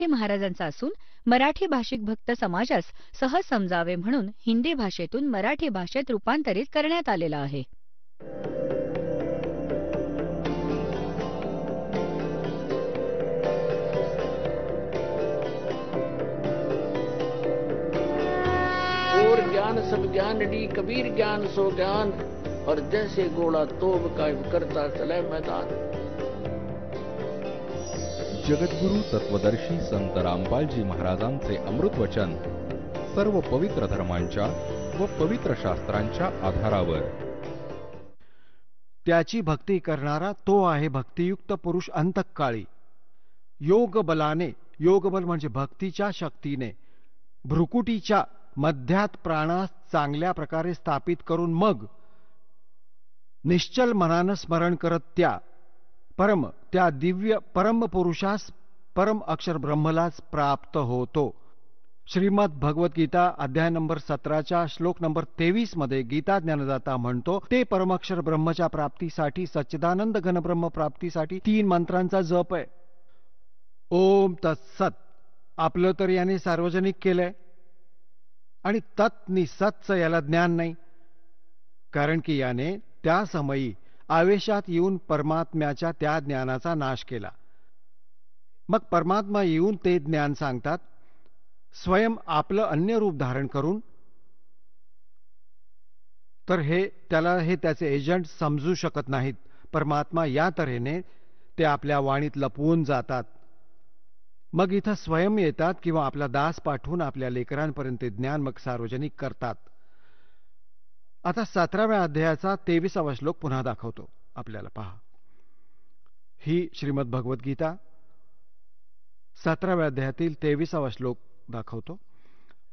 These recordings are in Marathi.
मराठी महाराजांचा असून मराठी भाषिक भक्त समाजास सहज समजावे म्हणून हिंदी भाषेतून मराठी भाषेत रूपांतरित करण्यात आलेला आहे. और ज्ञान सब ज्ञान डी कबीर ज्ञान सो ज्ञान और जैसे घोड़ा तोब का करता चले मैदान. जगद्गुरु तत्वदर्शी संत रामपालजी महाराजांचे अमृत वचन सर्व पवित्र धर्मांच्या व पवित्र शास्त्रांच्या आधारावर. त्याची भक्ती करणारा तो आहे भक्तियुक्त पुरुष अंतःकाळी. योग बलाने, योगबल म्हणजे भक्तीच्या शक्तीने, भ्रुकुटीच्या मध्यात प्राणास चांगल्या प्रकारे स्थापित करून मग निश्चल मनानं स्मरण करत त्या दिव्य परम पुरुषास परम अक्षर ब्रह्मलाच प्राप्त होतो. श्रीमद भगवद्गीता अध्याय नंबर 17 श्लोक नंबर 23 मध्ये गीता ज्ञानदाता म्हणतो, ते परमाक्षर ब्रह्मच्या प्राप्तीसाठी सच्चिदानंद घनब्रह्म प्राप्तीसाठी 3 मंत्रांचा जप आहे. ओम तत्सत आपलं तर याने सार्वजनिक केलंय आणि तत् नि सत्च याला ज्ञान नाही, कारण की याने त्या समयी आवेशात येऊन परमात्म्याच्या त्या ज्ञानाचा नाश केला. मग परमात्मा येऊन ते ज्ञान सांगतात, स्वयं आपलं अन्य रूप धारण करून. तर हे त्याचे एजंट समजू शकत नाहीत. परमात्मा या तऱ्हेने ते आपल्या वाणीत लपवून जातात. मग इथं स्वयं येतात किंवा आपला दास पाठवून आपल्या लेकरांपर्यंत ज्ञान मग सार्वजनिक करतात. आता 17व्या अध्यायाचा 23वा श्लोक पुन्हा दाखवतो आपल्याला. पहा, ही श्रीमद भगवद्गीता 17व्या अध्यायातील 23वा श्लोक दाखवतो.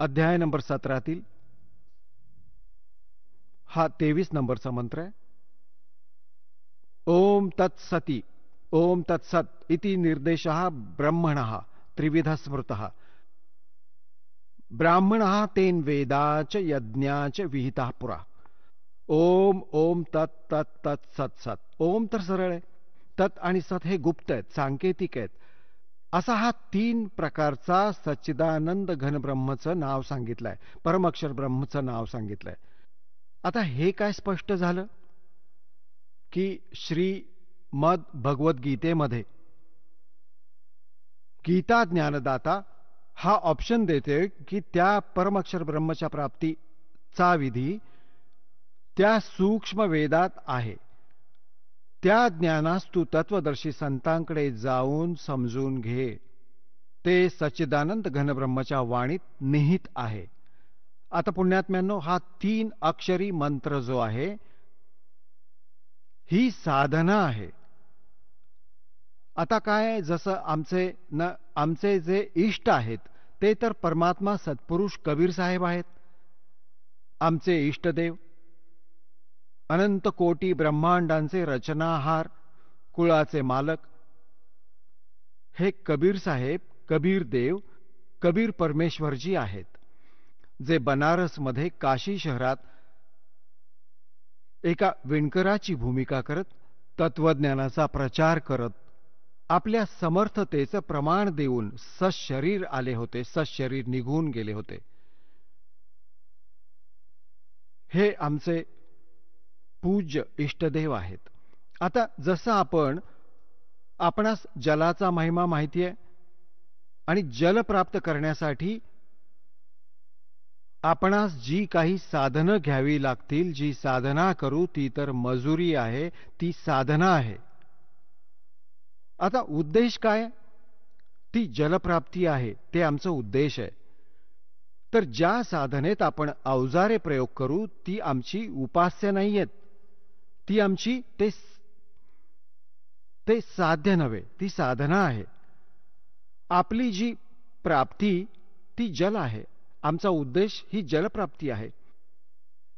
अध्याय नंबर 17 हा 23 नंबरचा मंत्र आहे. ओम तत्सती ओम तत्सत इति निर्देशः ब्रह्मणः त्रिविध स्मृतः ब्राह्मणः तेन वेदाच यज्ञाच विहितः पुरा. ओम ओम तत् तत् तत् सत सत. ओम तर सरळ आहे, तत् आणि सत हे गुप्त आहेत, सांकेतिक आहेत. असा हा 3 प्रकारचा सच्चिदानंद घनब्रह्मचं नाव सांगितलंय, परमअक्षर ब्रह्मचं नाव सांगितलंय. आता हे काय स्पष्ट झालं की श्रीमद भगवद्गीतेमध्ये गीता ज्ञानदाता हा ऑप्शन देते की त्या परमअक्षर ब्रह्मच्या प्राप्तीचा विधी त्या सूक्ष्म वेदात आहे. त्या ज्ञानास तू तत्वदर्शी संतांकडे जाऊन समजून घे. ते सच्चिदानंद घनब्रह्मच्या वाणीत निहित आहे. आता पुण्यात्म्यांनो, हा 3 अक्षरी मंत्र जो आहे ही साधना आहे. आता काय, जसं आमचे जे इष्ट आहेत ते तर परमात्मा सत्पुरुष कबीर साहेब आहेत. आमचे इष्टदेव अनंत कोटी ब्रह्मांडांचे रचनाहार, कुळाचे मालक हे कबीर साहेब, कबीर देव, कबीर परमेश्वरजी आहेत, जे बनारसमध्ये काशी शहरात एका विणकराची भूमिका करत तत्वज्ञानाचा प्रचार करत आपल्या समर्थतेचं प्रमाण देऊन सशरीर आले होते, सशरीर निघून गेले होते. हे आमचे पूज्य इष्टदेव आहेत. आता जसं आपणास जलाचा महिमा माहिती आहे आणि जल प्राप्त करण्यासाठी आपणास जी काही साधनं घ्यावी लागतील, जी साधना करू ती तर मजुरी आहे, ती साधना आहे. आता उद्देश काय? ती जलप्राप्ती आहे, ते आमचं उद्देश आहे. तर ज्या साधनेत आपण अवजारे प्रयोग करू ती आमची उपास्य नाहीयेत, ती आमची ते साध्य नव्हे, ती साधना आहे. आपली जी प्राप्ती ती जल आहे, आमचा उद्देश ही जलप्राप्ती आहे.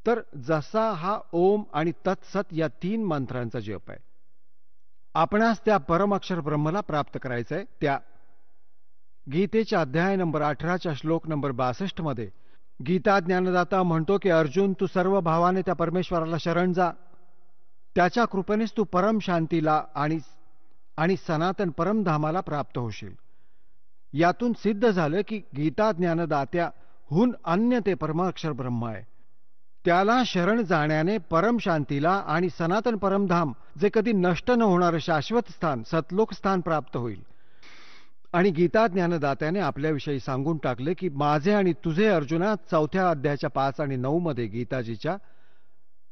तर जसा हा ओम आणि तत्सत या 3 मंत्रांचा जप आहे, आपणास त्या परमअक्षर ब्रह्मला प्राप्त करायचंय. त्या गीतेच्या अध्याय नंबर 18च्या श्लोक नंबर 62 मध्ये गीता ज्ञानदाता म्हणतो की अर्जुन, तू सर्व भावाने त्या परमेश्वराला शरण जा. त्याच्या कृपेनेच तू परम शांतीला आणि सनातन परमधामाला प्राप्त होशील. यातून सिद्ध झालं की गीता ज्ञानदात्याहून अन्य ते परमाक्षर ब्रह्म आहे. त्याला शरण जाण्याने परम शांतीला आणि सनातन परमधाम, जे कधी नष्ट न होणारं शाश्वत स्थान, सतलोक स्थान प्राप्त होईल. आणि गीता ज्ञानदात्याने आपल्याविषयी सांगून टाकले की माझे आणि तुझे अर्जुना 4थ्या अध्यायाच्या 5 आणि 9 मध्ये गीताजीच्या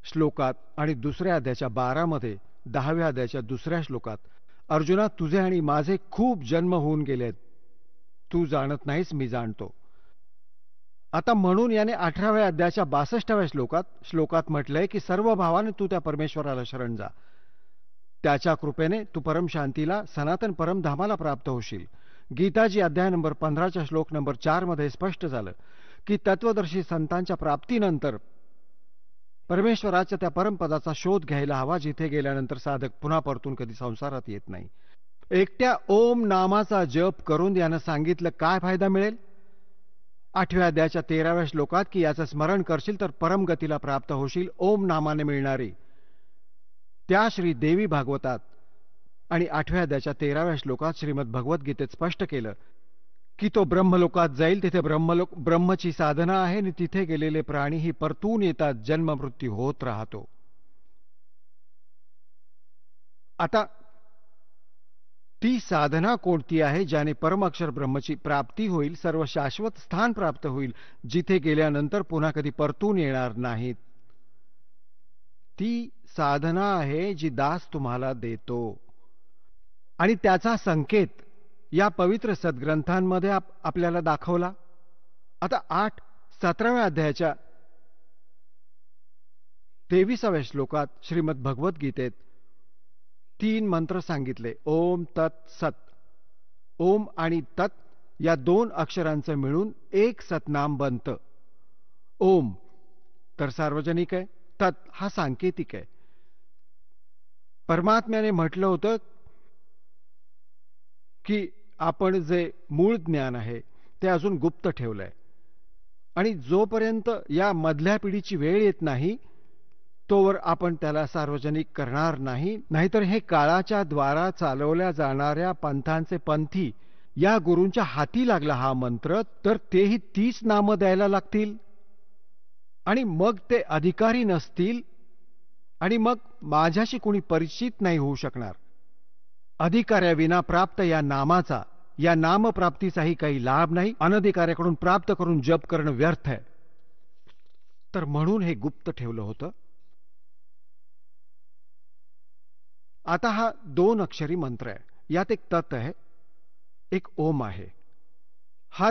श्लोकात आणि दुसऱ्या अध्यायाच्या 12 मध्ये 10व्या अध्यायाच्या दुसऱ्या श्लोकात, अर्जुना तुझे आणि माझे खूप जन्म होऊन गेलेत, तू जाणत नाहीस, मी जाणतो. आता म्हणून याने 18व्या अध्यायाच्या 62व्या श्लोकात म्हटलंय की सर्व भावाने तू त्या परमेश्वराला शरण जा. त्याच्या कृपेने तू परम शांतीला, सनातन परमधामाला प्राप्त होशील. गीताजी अध्याय नंबर 15च्या श्लोक नंबर 4 मध्ये स्पष्ट झालं की तत्वदर्शी संतांच्या प्राप्तीनंतर परमेश्वराच्या त्या परमपदाचा शोध घ्यायला हवा, जिथे गेल्यानंतर साधक पुन्हा परतून कधी संसारात येत नाही. एकट्या ओम नामाचा जप करून यानं सांगितलं काय फायदा मिळेल. 8व्या अध्यायाच्या 13व्या श्लोकात की याचं स्मरण करशील तर परमगतीला प्राप्त होशील. ओम नामाने मिळणारी त्या श्री देवी भागवतात आणि 8व्या अध्यायाच्या 13व्या श्लोकात श्रीमद भगवद्गीतेत स्पष्ट केलं की तो ब्रह्मलोकात जाईल. तिथे ब्रह्मची साधना आहे आणि तिथे गेलेले प्राणीही परतून येतात, जन्म मृत्यू होत राहतो. आता ती साधना कोणती आहे ज्याने परमाक्षर ब्रह्मची प्राप्ती होईल, सर्व शाश्वत स्थान प्राप्त होईल, जिथे गेल्यानंतर पुन्हा कधी परतून येणार नाहीत. ती साधना आहे जी दास तुम्हाला देतो. आणि त्याचा संकेत या पवित्र सद्ग्रंथांमध्ये आपल्याला दाखवला. आता 17व्या अध्यायाच्या 23व्या श्लोकात श्रीमद भगवद्गीतेत 3 मंत्र सांगितले. ओम तत् सत. ओम आणि तत् या 2 अक्षरांचं मिळून एक सतनाम बनतं. ओम तर सार्वजनिक आहे, तत् हा सांकेतिक आहे. परमात्म्याने म्हटलं होतं की आपण जे मूळ ज्ञान आहे ते अजून गुप्त ठेवलंय आणि जोपर्यंत या मधल्या पिढीची वेळ येत नाही तोवर आपण त्याला सार्वजनिक करणार नाही. नाहीतर हे काळाच्या द्वारा चालवल्या जाणाऱ्या पंथांचे पंथी या गुरूंच्या हाती लागला हा मंत्र, तर तेही 30 नामं द्यायला लागतील आणि मग ते अधिकारी नसतील आणि मग माझ्याशी कोणी परिचित नाही होऊ शकणार. अधिकाऱ्याविना प्राप्त या नामाचा, या नामप्राप्तीचाही काही लाभ नाही. अनधिकाऱ्याकडून प्राप्त करून जप करणं व्यर्थ आहे. तर म्हणून हे गुप्त ठेवलं होतं. आता हा 2 अक्षरी मंत्र आहे. यात एक तत् आहे, एक ओम आहे. हा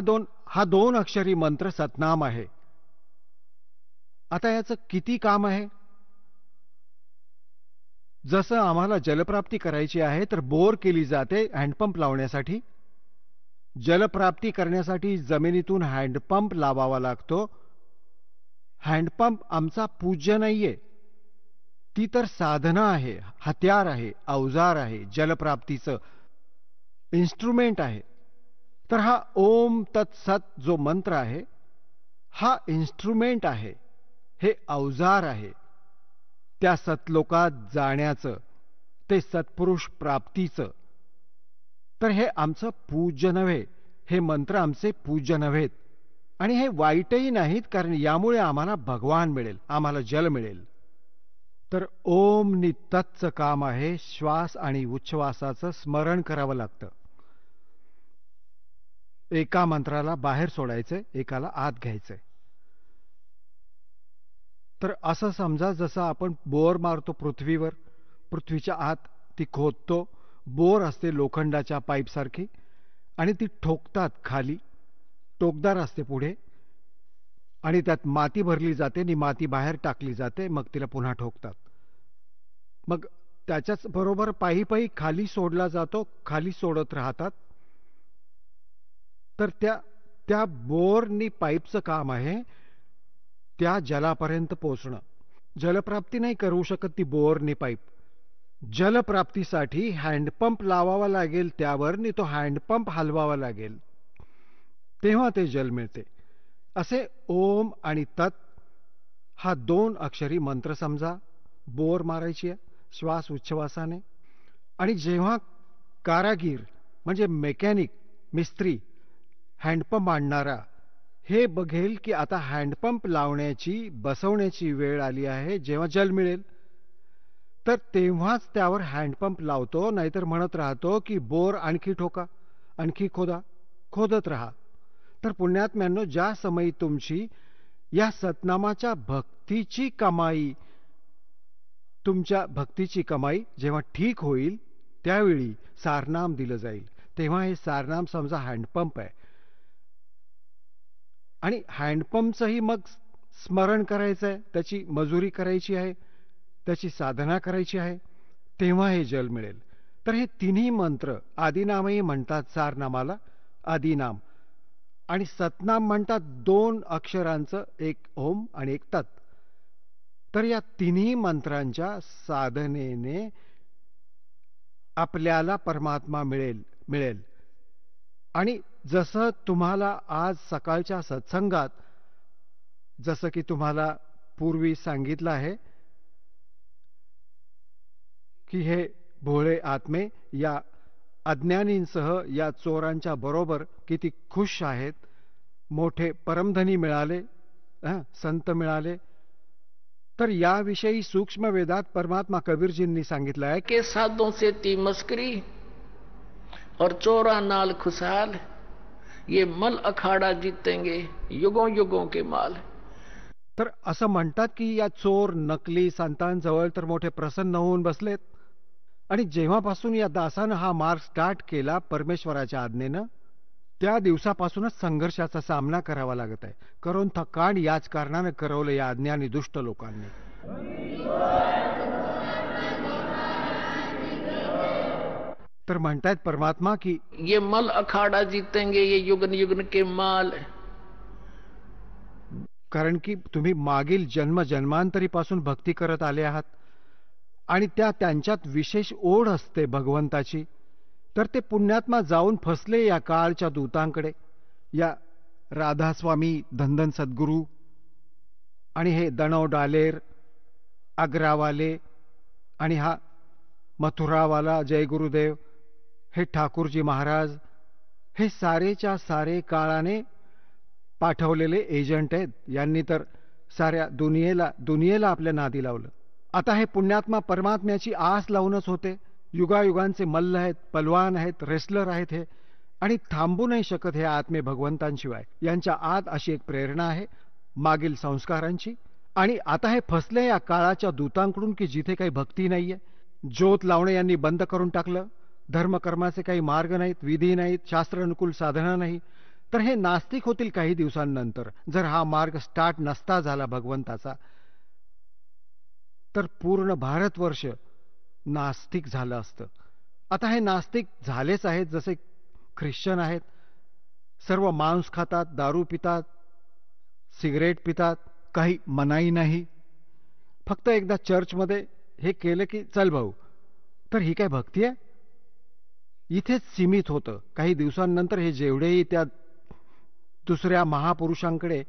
दोन अक्षरी मंत्र सतनाम आहे. आता याचं किती काम आहे. जसं आम्हाला जलप्राप्ती करायची आहे तर बोर केली जाते हँडपंप लावण्यासाठी. जलप्राप्ती करण्यासाठी जमिनीतून हँडपंप लावावा लागतो. हँडपंप आमचा पूज्य नाहीये, ती तर साधना आहे, हत्यार आहे, अवजार आहे, जलप्राप्तीचं इन्स्ट्रुमेंट आहे. तर हा ओम तत्सत जो मंत्र आहे हा इन्स्ट्रुमेंट आहे, हे अवजार आहे त्या सतलोकात जाण्याचं, ते सत्पुरुष प्राप्तीचं. तर हे आमचं पूज्य नव्हे, हे मंत्र आमचे पूज्य नव्हेत आणि हे वाईटही नाहीत, कारण यामुळे आम्हाला भगवान मिळेल, आम्हाला जल मिळेल. तर ओम नि तत्चं काम आहे श्वास आणि उच्छ्वासाचं स्मरण करावं लागतं. एका मंत्राला बाहेर सोडायचंय, एकाला आत घ्यायचंय. तर असं समजा जसं आपण बोर मारतो पृथ्वीवर, पृथ्वीच्या आत ती खोदतो. बोर असते लोखंडाच्या पाईपसारखी आणि ती ठोकतात खाली, टोकदार असते पुढे आणि त्यात माती भरली जाते आणि माती बाहेर टाकली जाते, मग तिला पुन्हा ठोकतात. मग त्याच्याच बरोबर पायी पायी खाली सोडला जातो, खाली सोडत राहतात. तर त्या बोरनी पाईपचं काम आहे त्या जलापर्यंत पोहोचणं. जलप्राप्ती नाही करू शकत ती बोरनी पाईप. जलप्राप्तीसाठी हँडपंप लावावा लागेल त्यावर, नि तो हँडपंप हलवावा लागेल, तेव्हा ते जल मिळते. असे ओम आणि तत् हा 2 अक्षरी मंत्र समजा. बोर मारायची आहे श्वास उच्छ्वासाने. आणि जेव्हा कारागीर म्हणजे मेकॅनिक, मिस्त्री हँडपंप आणणारा हे बघेल की आता हँडपंप लावण्याची बसवण्याची वेळ आली आहे, जेव्हा जल मिळेल तर तेव्हाच त्यावर हँडपंप लावतो, नाहीतर म्हणत राहतो की बोर आणखी ठोका, आणखी खोदा, खोदत राहा. तर पुण्यात्म्यांनो, ज्या समयी तुमची या सतनामाच्या भक्तीची कमाई, तुमच्या भक्तीची कमाई जेव्हा ठीक होईल त्यावेळी सारनाम दिलं जाईल. तेव्हा हे सारनाम समजा हँडपंप आहे, आणि हँडपंपचंही मग स्मरण करायचं आहे, त्याची मजुरी करायची आहे, त्याची साधना करायची आहे, तेव्हा हे जल मिळेल. तर हे तिन्ही मंत्र, आदिनामही म्हणतात सारनामाला आदिनाम, आणि सतनाम म्हणतात 2 अक्षरांचं, एक ओम आणि एक तत्. तर या तिन्ही मंत्रांच्या साधनेने आपल्याला परमात्मा मिळेल. आणि जसं तुम्हाला आज सकाळच्या सत्संगात, जसं की तुम्हाला पूर्वी सांगितलं आहे की हे भोळे आत्मे या अज्ञानींसह या चोरांच्या बरोबर किती खुश आहेत, मोठे परमधनी मिळाले, संत मिळाले. तर याविषयी सूक्ष्म वेदात परमात्मा कबीरजींनी सांगितलं आहे के साधों से ती मस्करी और चोरा नाल खुशहाल, ये मल अखाड़ा जीतेंगे युगों युगों के माल. तर असं म्हणतात की या चोर नकली संतांजवळ तर मोठे प्रसन्न होऊन बसलेत, आणि जेव्हापासून या दासानं हा मार्ग स्टार्ट केला परमेश्वराच्या आज्ञेनं, त्या दिवसापासूनच संघर्षाचा सामना करावा लागत आहे. करून थकाण याच कारणानं करवलं या अज्ञानी दुष्ट लोकांनी. तर म्हणतायत परमात्मा की ये मल अखाड़ा जीतेंगे ये युगन युगन के माल. कारण की तुम्ही मागील जन्मांतरीपासून भक्ती करत आले आहात, आणि त्यांच्यात विशेष ओढ असते भगवंताची. तर ते पुण्यात्मा जाऊन फसले या काळच्या दूतांकडे, या राधास्वामी धनधन सद्गुरू, आणि हे दणव डालेर, आग्रावाले, आणि हा मथुरावाला जय गुरुदेव, हे ठाकूरजी महाराज, हे सारेच्या सारे काळाने पाठवलेले एजंट आहेत. यांनी तर साऱ्या दुनियेला आपल्या नादी लावलं. आता हे पुण्यात्मा परमात्म्याची आस लावूनच होते. युगायुगांचे मल्ल आहेत, पलवान आहेत, रेसलर आहेत हे, आणि थांबू नाही शकत हे आत्मे भगवंतांशिवाय. यांच्या आत अशी एक प्रेरणा आहे मागील संस्कारांची. आणि आता हे फसले या काळाच्या दूतांकडून की जिथे काही भक्ती नाहीये, ज्योत लावणे यांनी बंद करून टाकलं, धर्मकर्माचे काही मार्ग नाहीत, विधी नाहीत, शास्त्रानुकूल साधना नाही. तर हे नास्तिक होतील काही दिवसांनंतर. जर हा मार्ग स्टार्ट नसता झाला भगवंताचा, तर पूर्ण भारतवर्ष नास्तिक झालं असतं. आता हे नास्तिक झालेच आहेत. जसे ख्रिश्चन आहेत, सर्व मांस खातात, दारू पितात, सिगरेट पितात, काही मनाई नाही. फक्त एकदा चर्चमध्ये हे केलं की चल भाऊ. तर ही काय भक्ती आहे? इथेच सीमित होतं. काही दिवसांनंतर हे जेवढेही त्या दुसऱ्या महापुरुषांकडे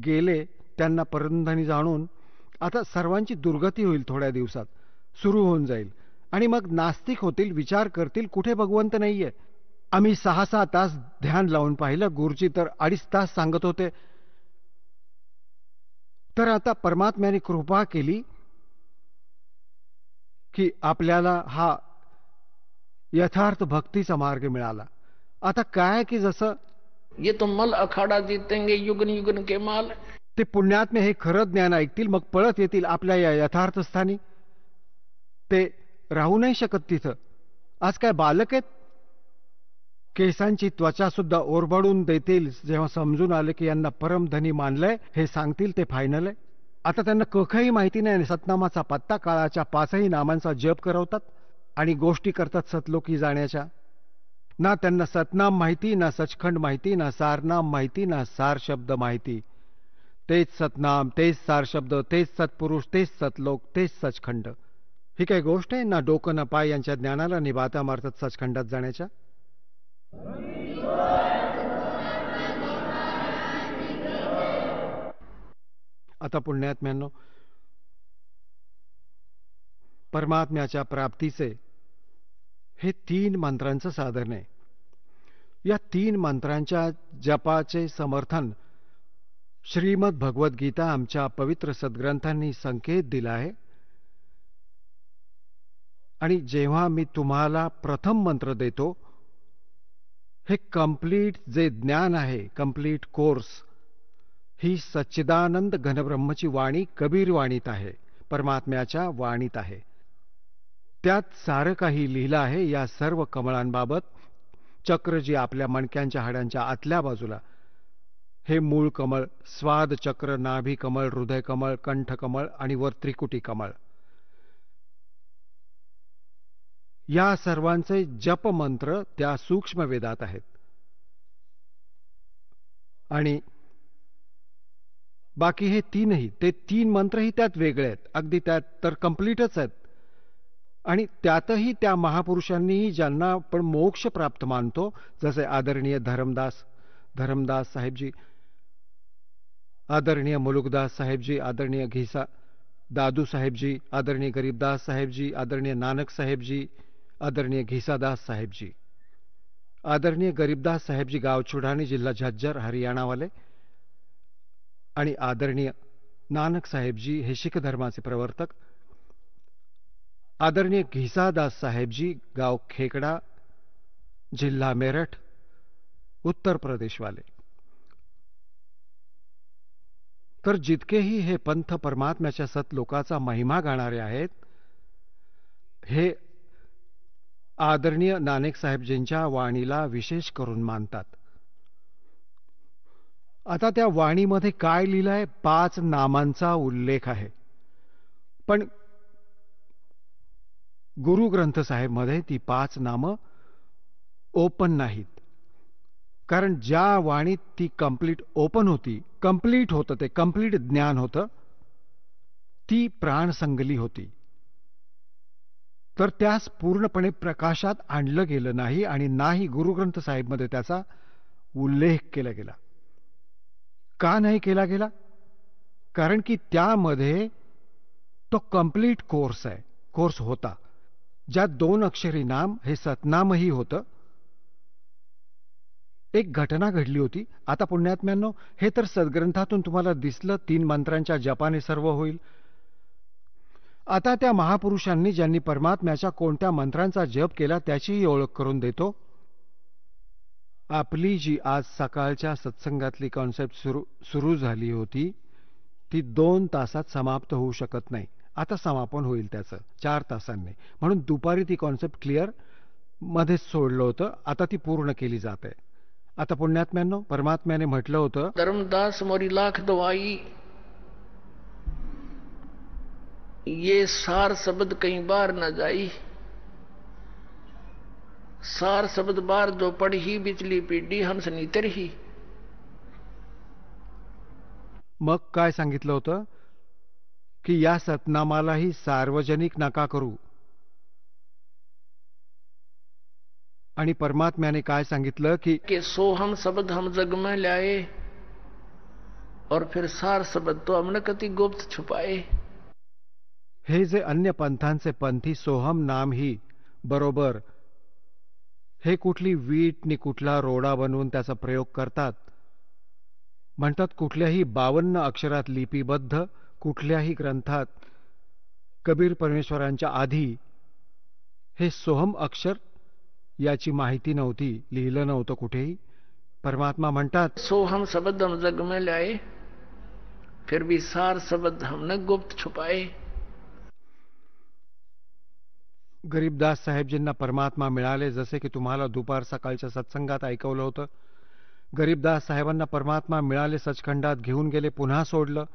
गेले, त्यांना परमधनी जाणून आता सर्वांची दुर्गती होईल, थोड्या दिवसात सुरू होऊन जाईल. आणि मग नास्तिक होतील, विचार करतील कुठे भगवंत नाहीये. आम्ही 6-6 तास ध्यान लावून पाहिलं, गुरुजी तर 2.5 तास सांगत होते. तर आता परमात्म्याने कृपा केली की आपल्याला हा यथार्थ भक्तीचा मार्ग मिळाला. आता काय की जसं ये तो मल अखाड़ा जीतेंगे युगन युगन के माल. ते पुण्यात्मे हे खरं ज्ञान ऐकतील, मग पळत येतील आपल्या या यथार्थ स्थानी. ते राहू नाही शकत तिथं. आज काय बालक आहेत, केसांची त्वचा सुद्धा ओरबडून देतील जेव्हा समजून आले की यांना परमधनी मानलंय, हे सांगतील ते फायनल आहे. आता त्यांना कखही माहिती नाही, सतनामाचा पत्ता, काळाच्या 5ही नामांचा जप करवतात आणि गोष्टी करतात सतलोकी जाण्याच्या. ना त्यांना सतनाम माहिती, ना सचखंड माहिती, ना सारनाम माहिती, ना सार शब्द माहिती. तेच सतनाम, तेच सार शब्द, तेच सत्पुरुष, तेच सतलोक, तेच सचखंड. ही काही गोष्ट आहे? ना डोकं ना पाय यांच्या ज्ञानाला निभाता मारतात सचखंडात जाण्याच्या. आता पुण्यात्म्यांनो, परमात्म्याच्या प्राप्तीचे हे 3 मंत्रांचं साधन आहे. या 3 मंत्रांच्या जपाचे समर्थन श्रीमद भगवद्गीता आमच्या पवित्र सद्ग्रंथांनी संकेत दिला आहे. आणि जेव्हा मी तुम्हाला प्रथम मंत्र देतो, हे कंप्लीट जे ज्ञान आहे, कंप्लीट कोर्स, ही सच्चिदानंद घनब्रह्मची वाणी कबीर वाणीत आहे, परमात्म्याच्या वाणीत आहे. त्यात सारं काही लिहिलं आहे. या सर्व कमळांबाबत चक्र जी आपल्या मणक्यांच्या हाडांच्या आतल्या बाजूला, हे मूळ कमळ, स्वाद चक्र, नाभी कमळ, हृदय कमळ, कंठ कमळ आणि वर त्रिकुटी कमळ, या सर्वांचे जप मंत्र त्या सूक्ष्म वेदात आहेत. आणि बाकी हे तीन मंत्रही त्यात वेगळे आहेत, अगदी त्यात तर कंप्लीटच आहेत. आणि त्यातही त्या महापुरुषांनीही ज्यांना आपण मोक्ष प्राप्त मानतो, जसे आदरणीय धरमदास साहेबजी, आदरणीय मुलुकदास साहेबजी, आदरणीय घिसा दादू साहेबजी, आदरणीय गरीबदास साहेबजी, आदरणीय नानक साहेबजी, आदरणीय घिसादास साहेबजी, आदरणीय गरीबदास साहेबजी गाव छुडानी, जिल्हा झज्जर, हरियाणा वाले, आणि आदरणीय नानक साहेबजी हे शीख धर्माचे प्रवर्तक, आदरणीय घिसादास साहेबजी गाव खेकडा, जिल्हा मेरठ, उत्तर प्रदेश वाले. तर जितकेही हे पंथ परमात्म्याच्या सतलोकाचा महिमा गाणारे आहेत, हे आदरणीय नानक साहेबजींच्या वाणीला विशेष करून मानतात. आता त्या वाणीमध्ये काय लिहिलंय? 5 नामांचा उल्लेख आहे. पण गुरु ग्रंथ साहेब मध्ये ती 5 नामं ओपन नाहीत. कारण ज्या वाणीत ती कंप्लीट ओपन होती, कंप्लीट होतं, ते कंप्लीट ज्ञान होतं, ती प्राणसंगली होती. तर त्यास पूर्णपणे प्रकाशात आणलं गेलं नाही आणि नाही गुरुग्रंथ साहेबमध्ये त्याचा उल्लेख केला गेला. का नाही केला गेला? कारण की त्यामध्ये तो कंप्लीट कोर्स होता, ज्यात 2 अक्षरी नाम हे सतनामही होतं. एक घटना घडली होती. आता पुण्यात्म्यांनो, हे तर सद्ग्रंथातून तुम्हाला दिसलं, 3 मंत्रांच्या जपाने सर्व होईल. आता त्या महापुरुषांनी ज्यांनी परमात्म्याच्या कोणत्या मंत्रांचा जप केला त्याचीही ओळख करून देतो. आपली जी आज सकाळच्या सत्संगातली कॉन्सेप्ट सुरू झाली होती, ती 2 तासात समाप्त होऊ शकत नाही. आता समापन होईल त्याचं 4 तासांनी. म्हणून दुपारी ती कॉन्सेप्ट क्लिअर मध्येच सोडलं होतं, आता ती पूर्ण केली जाते. आता पुण्यात्म्यांनो, परमात्म्याने म्हटलं होतं, धर्मदास मोरी लाख दवाई, ये सार शब्द कई बार न जाई, सार शब्द बार जो पढ़ी बिचली पीढ़ी हंस नीतर ही. मग काय सांगितलं होतं की या सतनामालाही सार्वजनिक नका करू. आणि परमात्म्याने काय सांगितलं की सोहम शब्द हम जग में लाए और फिर सार शब्द तो हमने कति गुप्त छुपाए. हे जे अन्य पंथांचे पंथी सोहम नाम ही बरोबर हे कुठली वीट नि कुठला रोडा बनवून त्याचा प्रयोग करतात. म्हणतात कुठल्याही 52 अक्षरात लिपिबद्ध कुठल्याही ग्रंथात कबीर परमेश्वरांच्या आधी हे सोहम अक्षर याची माहिती नव्हती, लिहिलं नव्हतं कुठेही. परमात्मा म्हणतात, सोहम शब्द हम जग में लाए फिर भी सार शब्द हमने गुप्त छुपाए. गरीबदास साहेबजींना परमात्मा मिळाले, जसे की तुम्हाला दुपार सकाळच्या सत्संगात ऐकवलं होतं. गरीबदास साहेबांना परमात्मा मिळाले, सचखंडात घेऊन गेले, पुन्हा सोडलं.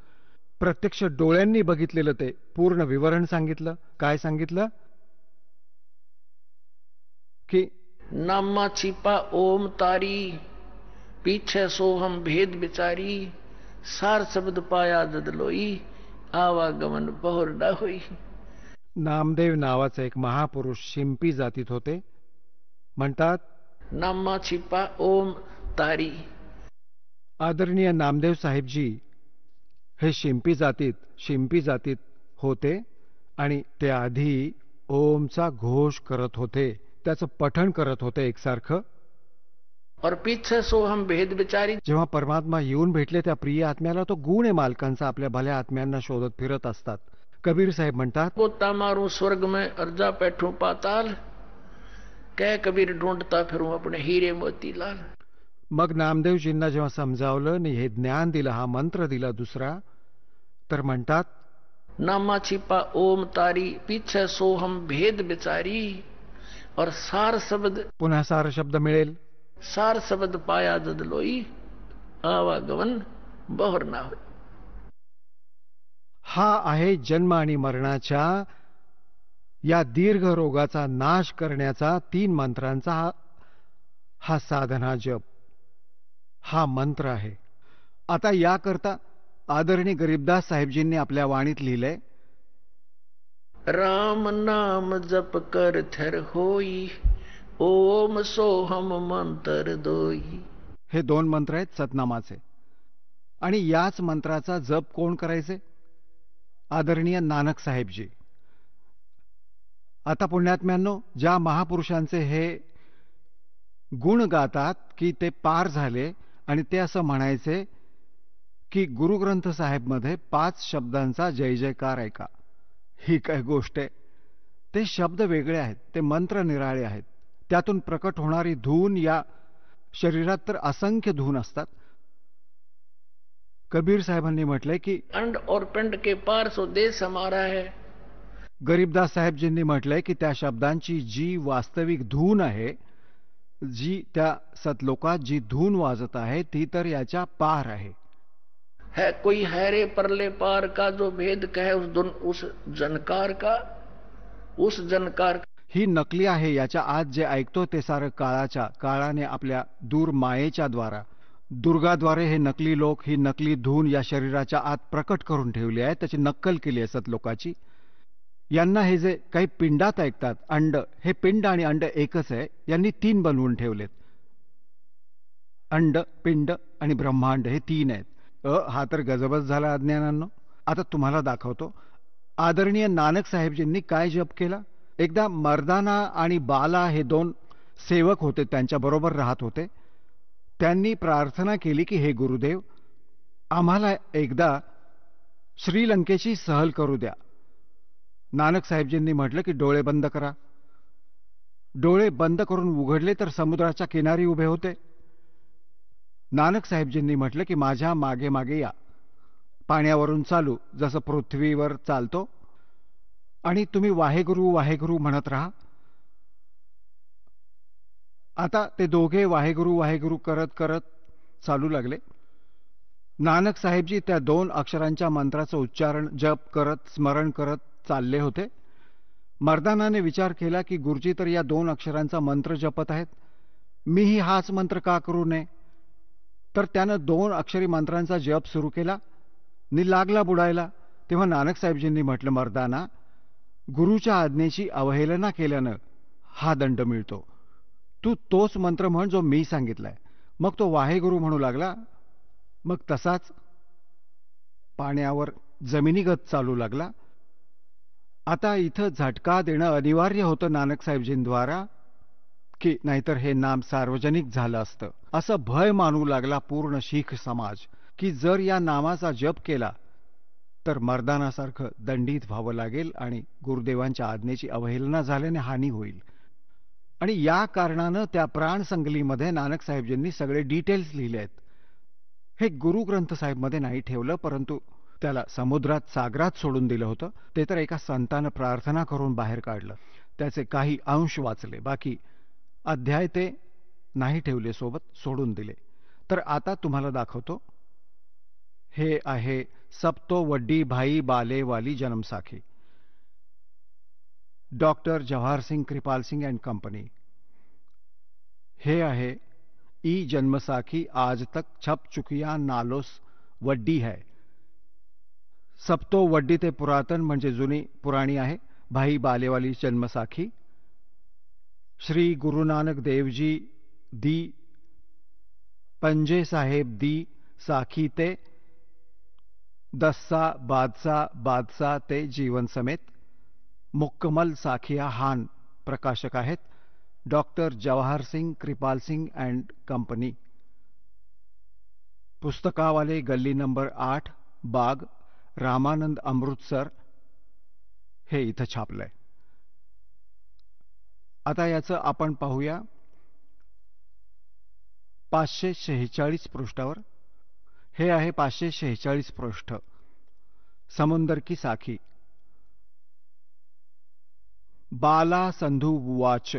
प्रत्यक्ष डोळ्यांनी बघितलेलं ते पूर्ण विवरण सांगितलं. काय सांगितलं की नामा छिपा ओम तारी, पीछे सोहम भेद बिचारी, सार शब्द पाया ददलोई, आवागमन बहुर न होई. नामदेव नावाचे एक महापुरुष शिंपी जातीत होते. म्हणतात, नामा छिपा ओम तारी. आदरणीय नामदेव साहेबजी हे शिंपी जातीत होते आणि ते आधी ओमचा घोष करत होते, त्याचं पठण करत होते एकसारखं. और पीछे सो हम भेद विचारी। जेव्हा परमात्मा येऊन भेटले त्या प्रिय आत्म्याला तो गुण आहे मालकांचा आपल्या भल्या आत्म्यांना शोधत फिरत असतात. कबीर साहेब म्हणतात, गोता मारूं स्वर्ग में अर्जा बैठूं पाताल, कह कबीर ढूंढता फिरूं अपने हीरे मोतीलाल. मग नामदेवजींना जेव्हा समजावलं आणि हे ज्ञान दिलं, हा मंत्र दिला दुसरा, तर म्हणतात, नामा छिपा ओम तारी, पीछे सो हम भेद विचारी. और सार शब्द, पुन्हा सार शब्द मिळेल. सार शब्द पाया जद लोई, आवागमन बहुर ना होई. हा आहे जन्म आणि मरणाच्या या दीर्घ रोगाचा नाश करण्याचा 3 मंत्रांचा हा साधना जप, हा मंत्र आहे. आता याकरता आदरणीय गरीबदास साहेबजींनी आपल्या वाणीत लिहिलंय, राम नाम जप कर थर होई, ओम सोहम मंत्र दोई. हे 2 मंत्र आहेत सतनामाचे. आणि याच मंत्राचा जप कोण करायचे? आदरणीय नानक साहेबजी. आता पुण्यात्म्यांनो, ज्या महापुरुषांचे हे गुण गातात की ते पार झाले आणि ते असं म्हणायचे की गुरुग्रंथ साहेबमध्ये 5 शब्दांचा जय जयकार आहे का? ही काय गोष्ट आहे? ते शब्द वेगळे आहेत, ते मंत्र निराळे आहेत. त्यातून प्रकट होणारी धून, या शरीरात तर असंख्य धून असतात. कबीर साहेबांनी म्हटलंय की अंड और पिंड के पार सो देश हमारा है. गरीबदास साहेबजींनी म्हटलंय की त्या शब्दांची जी वास्तविक धून आहे, जी त्या सतलोकात जी धून वाजत आहे, ती तर याच्या पार आहे. है कोई हैरे परले पार का, जो भेद कहे उस जनकार का, उस जनकार. ही नकली आहे. याच्या आत जे ऐकतो ते सारं काळाने आपल्या दूर मायेच्या द्वारा, दुर्गाद्वारे हे नकली लोक ही नकली धून या शरीराच्या आत प्रकट करून ठेवली आहे, त्याची नक्कल केली आहे सतलोकाची. यांना हे जे काही पिंडात ऐकतात, अंड, हे पिंड आणि अंड एकच आहे. यांनी 3 बनवून ठेवलेत. अंड, पिंड आणि ब्रह्मांड हे 3 आहेत. हा तर गजबच झाला अज्ञानांनो. आता तुम्हाला दाखवतो आदरणीय नानक साहेबजींनी काय जप केला. एकदा मर्दाना आणि बाला हे 2 सेवक होते, त्यांच्या बरोबर राहत होते. त्यांनी प्रार्थना केली की हे गुरुदेव, आम्हाला एकदा श्रीलंकेची सहल करू द्या. नानक साहेबजींनी म्हटलं की डोळे बंद करा. डोळे बंद करून उघडले तर समुद्राच्या किनारी उभे होते. नानक साहेबजींनी म्हटलं की माझ्या मागे मागे या, पाण्यावरून चालू जसं पृथ्वीवर चालतो, आणि तुम्ही वाहेगुरु वाहेगुरु म्हणत राहा. आता ते दोघे वाहेगुरु वाहेगुरु करत करत चालू लागले. नानक साहेबजी त्या 2 अक्षरांच्या मंत्राचं उच्चारण, जप करत, स्मरण करत चालले होते. मर्दानाने विचार केला की गुरुजी तर या 2 अक्षरांचा मंत्र जपत आहेत, मीही हाच मंत्र का करू नये? तर त्यानं 2 अक्षरी मंत्रांचा जप सुरू केला नि लागला बुडायला. तेव्हा नानक साहेबजींनी म्हटलं, मर्दाना, गुरुच्या आज्ञेची अवहेलना केल्यानं हा दंड मिळतो. तू तोच मंत्र म्हण जो मी सांगितलाय. मग तो वाहेगुरु म्हणू लागला. मग तसाच पाण्यावर जमिनीगत चालू लागला. आता इथं झटका देणं अनिवार्य होतं नानक साहेबजींद्वारा, की नाहीतर हे नाम सार्वजनिक झालं असतं. असं भय मानू लागला पूर्ण शीख समाज की जर या नामाचा जप केला तर मर्दानासारखं दंडित व्हावं लागेल आणि गुरुदेवांच्या आज्ञेची अवहेलना झाल्याने हानी होईल. आणि या कारणानं त्या प्राणसंगलीमध्ये नानक साहेबजींनी सगळे डिटेल्स लिहिले आहेत. हे गुरुग्रंथ साहेबमध्ये नाही ठेवलं, परंतु त्याला समुद्रात, सागरात सोडून दिलं होतं. ते तर एका संतानं प्रार्थना करून बाहेर काढलं. त्याचे काही अंश वाचले, बाकी अध्याय ते नाही ठेवले सोबत, सोडून दिले. तर आता तुम्हाला दाखवतो. हे आहे सबतो वड्डी भाई बाले वाली जन्मसाखी, doctor Jawahar Singh Kirpal Singh and company. हे आहे ई जन्मसाखी आज तक छप चुकिया नालोस वड्डी है. सबतो वड्डी ते पुरातन म्हणजे जुनी पुराणी आहे. भाई बालेवाली जन्मसाखी श्री गुरु नानक देवजी दी पंजे साहेब दी साखी ते दस्सा बादशाह ते जीवन समेत मुक्कमल साखिया हान प्रकाशक आहेत. Doctor Jawahar Singh Kirpal Singh and company, पुस्तकावाले गल्ली नंबर 8, बाग, रामानंद, अमृतसर, हे इथं छापलंय. आता याचं आपण पाहूया 546 पृष्ठावर. हे आहे 546 पृष्ठ. समुंदर की साखी. बाला संधू उवाच,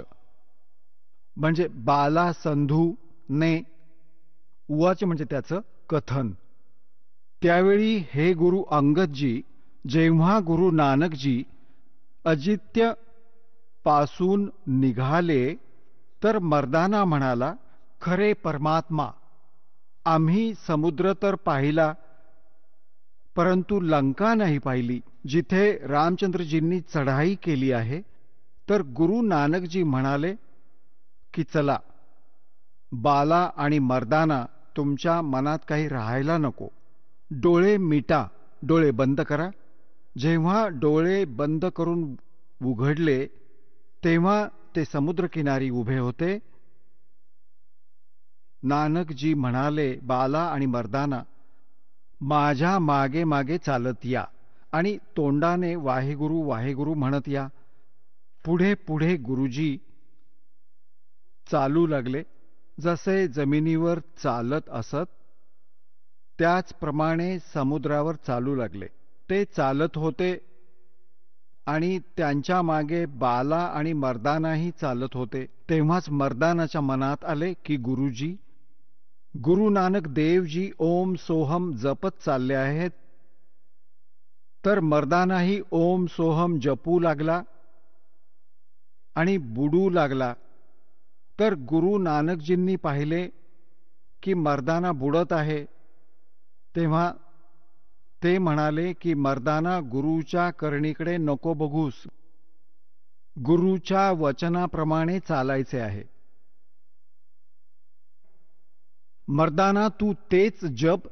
म्हणजे बाला संधूने, उवाच म्हणजे त्याचं कथन. त्यावेळी हे गुरु अंगदजी जेव्हा गुरु नानकजी अजित्य पासून निघाले तर मर्दाना म्हणाला, खरे परमात्मा, आम्ही समुद्र तर पाहिला परंतु लंका नाही पाहिली, जिथे रामचंद्रजींनी चढाई केली आहे. तर गुरु नानकजी म्हणाले की चला बाला आणि मर्दाना, तुमच्या मनात काही राहायला नको, डोळे मिटा, डोळे बंद करा. जेव्हा डोळे बंद करून उघडले तेव्हा ते समुद्रकिनारी उभे होते. नानकजी म्हणाले, बाला आणि मर्दाना, माझ्या मागे मागे चालत या आणि तोंडाने वाहेगुरु वाहेगुरु म्हणत या. पुढे पुढे गुरुजी चालू लागले. जसे जमिनीवर चालत असत त्याचप्रमाणे समुद्रावर चालू लागले. ते चालत होते आणि त्यांच्या मागे बाला आणि मर्दानाही चालत होते. तेव्हाच मर्दानाच्या मनात आले की गुरुजी, गुरु नानक देवजी ओम सोहम जपत चालले आहेत. तर मर्दानाही ओम सोहम जपू लागला आणि बुडू लागला. तर गुरु नानकजींनी पाहिले की मर्दाना बुडत आहे. तेव्हा ते म्हणाले की मर्दाना, गुरुच्या करणीकडे नको बघूस, गुरुच्या वचनाप्रमाणे चालायचे आहे. मर्दाना, तू तेच जप